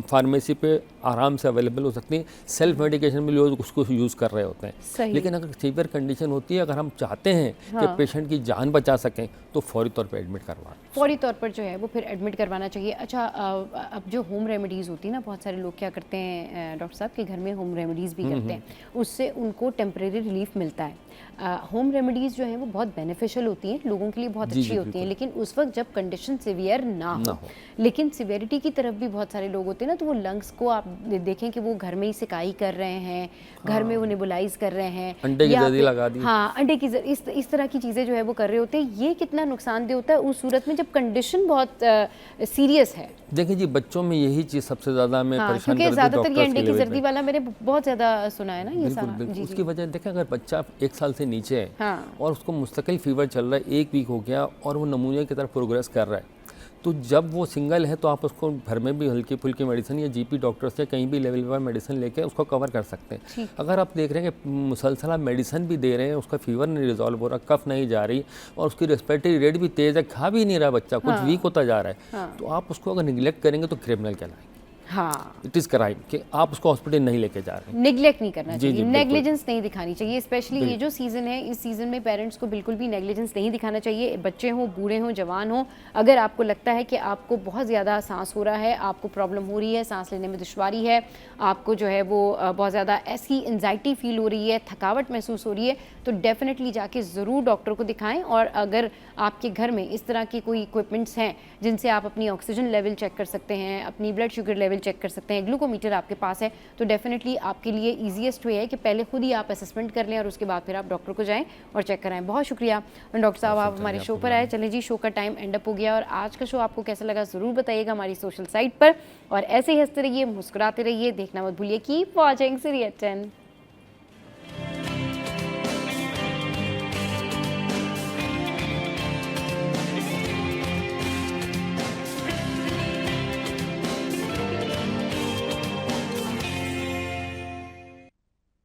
फार्मेसी पे आराम से अवेलेबल हो सकती है। सेल्फ मेडिकेशन में लोग उसको यूज़ कर रहे होते सही। हैं। लेकिन अगर सीवियर कंडीशन होती है, अगर हम चाहते हैं कि पेशेंट की जान बचा सकें तो फौरी तौर पर एडमिट करवाएं। फौरी तौर पर जो है वो फिर एडमिट करवाना चाहिए। अच्छा, अब जो होम रेमेडीज़ होती है ना, बहुत सारे लोग क्या करते हैं डॉक्टर साहब के घर में होम रेमेडीज़ भी करते हैं, उससे उनको टेम्परेरी रिलीफ मिलता है। होम रेमेडीज़ जो हैं वो बहुत बेनिफिशियल होती हैं, लोगों के लिए बहुत जी, अच्छी जी, होती हैं, लेकिन उस वक्त जब कंडीशन सिवियर ना हो। लेकिन सिवियरिटी की तरफ भी बहुत सारे लोग होते हैं ना, तो वो लंग्स को आप देखें कि वो घर में ही सिकाई कर रहे हैं, घर में वो नेबुलाइज कर रहे हैं, अंडे की या जर्दी फिर- लगा दी। हाँ, अंडे की इस तरह की चीज़ें जो है वो कर रहे होते हैं। ये कितना नुकसानदेह होता है उस सूरत में जब कंडीशन बहुत सीरियस है? देखिए जी, बच्चों में यही चीज़ सबसे ज़्यादा हमें हाँ, परेशान क्योंकि करती है ज़्यादातर ये डॉक्टर्स अंडे के की लेवल जर्दी पे। वाला मैंने बहुत ज़्यादा सुना है ना ये बिल्कुल सारा। बिल्कुल। जी, उसकी जी। वजह देखें, अगर बच्चा 1 साल से नीचे है हाँ। और उसको मुस्तकिल फीवर चल रहा है, 1 वीक हो गया और वो नमूनिया की तरफ प्रोग्रेस कर रहा है, तो जब वो सिंगल है तो आप उसको घर में भी हल्की फुल्की मेडिसिन या GP डॉक्टर से कहीं भी लेवल वाइज मेडिसिन लेके उसको कवर कर सकते हैं। अगर आप देख रहे हैं कि मुसलसल आप मेडिसिन भी दे रहे हैं, उसका फीवर नहीं रिजॉल्व हो रहा, कफ नहीं जा रही और उसकी रेस्पिरेटरी रेट भी तेज़ है, खा भी नहीं रहा बच्चा, कुछ वीक होता जा रहा है, तो आप उसको अगर निगलेक्ट करेंगे तो क्रिमिनल कहलाएंगे। हाँ, इट इज़ क्राइम कि आप उसको हॉस्पिटल नहीं लेके जा रहे हैं। नेग्लेक्ट नहीं करना जी, चाहिए, जी, बिल्कुल। नेग्लिजेंस नहीं दिखानी चाहिए। स्पेशली ये जो सीज़न है, इस सीज़न में पेरेंट्स को बिल्कुल भी नेग्लिजेंस नहीं दिखाना चाहिए। बच्चे हों, बूढ़े हों, जवान हों, अगर आपको लगता है कि आपको बहुत ज़्यादा सांस हो रहा है, आपको प्रॉब्लम हो रही है, सांस लेने में दुश्वारी है, आपको जो है वो बहुत ज़्यादा ऐसी एंजाइटी फील हो रही है, थकावट महसूस हो रही है, तो डेफिनेटली जाके ज़रूर डॉक्टर को दिखाएं। और अगर आपके घर में इस तरह के कोई इक्विपमेंट्स हैं जिनसे आप अपनी ऑक्सीजन लेवल चेक कर सकते हैं, अपनी ब्लड शुगर लेवल चेक कर सकते हैं, ग्लूकोमीटर आपके पास है, तो डेफिनेटली आपके लिए ईजीएस्ट वे है कि पहले खुद ही आप असेसमेंट कर लें और उसके बाद फिर आप डॉक्टर को जाएं और चेक कराएं। बहुत शुक्रिया डॉक्टर साहब, आप हमारे शो पर आए। चलें जी, शो का टाइम एंड अप हो गया और आज का शो आपको कैसा लगा ज़रूर बताइएगा हमारी सोशल साइट पर। और ऐसे ही हंसते रहिए, मुस्कुराते रहिए, देखना मत भूलिए। Keep watching serious 10।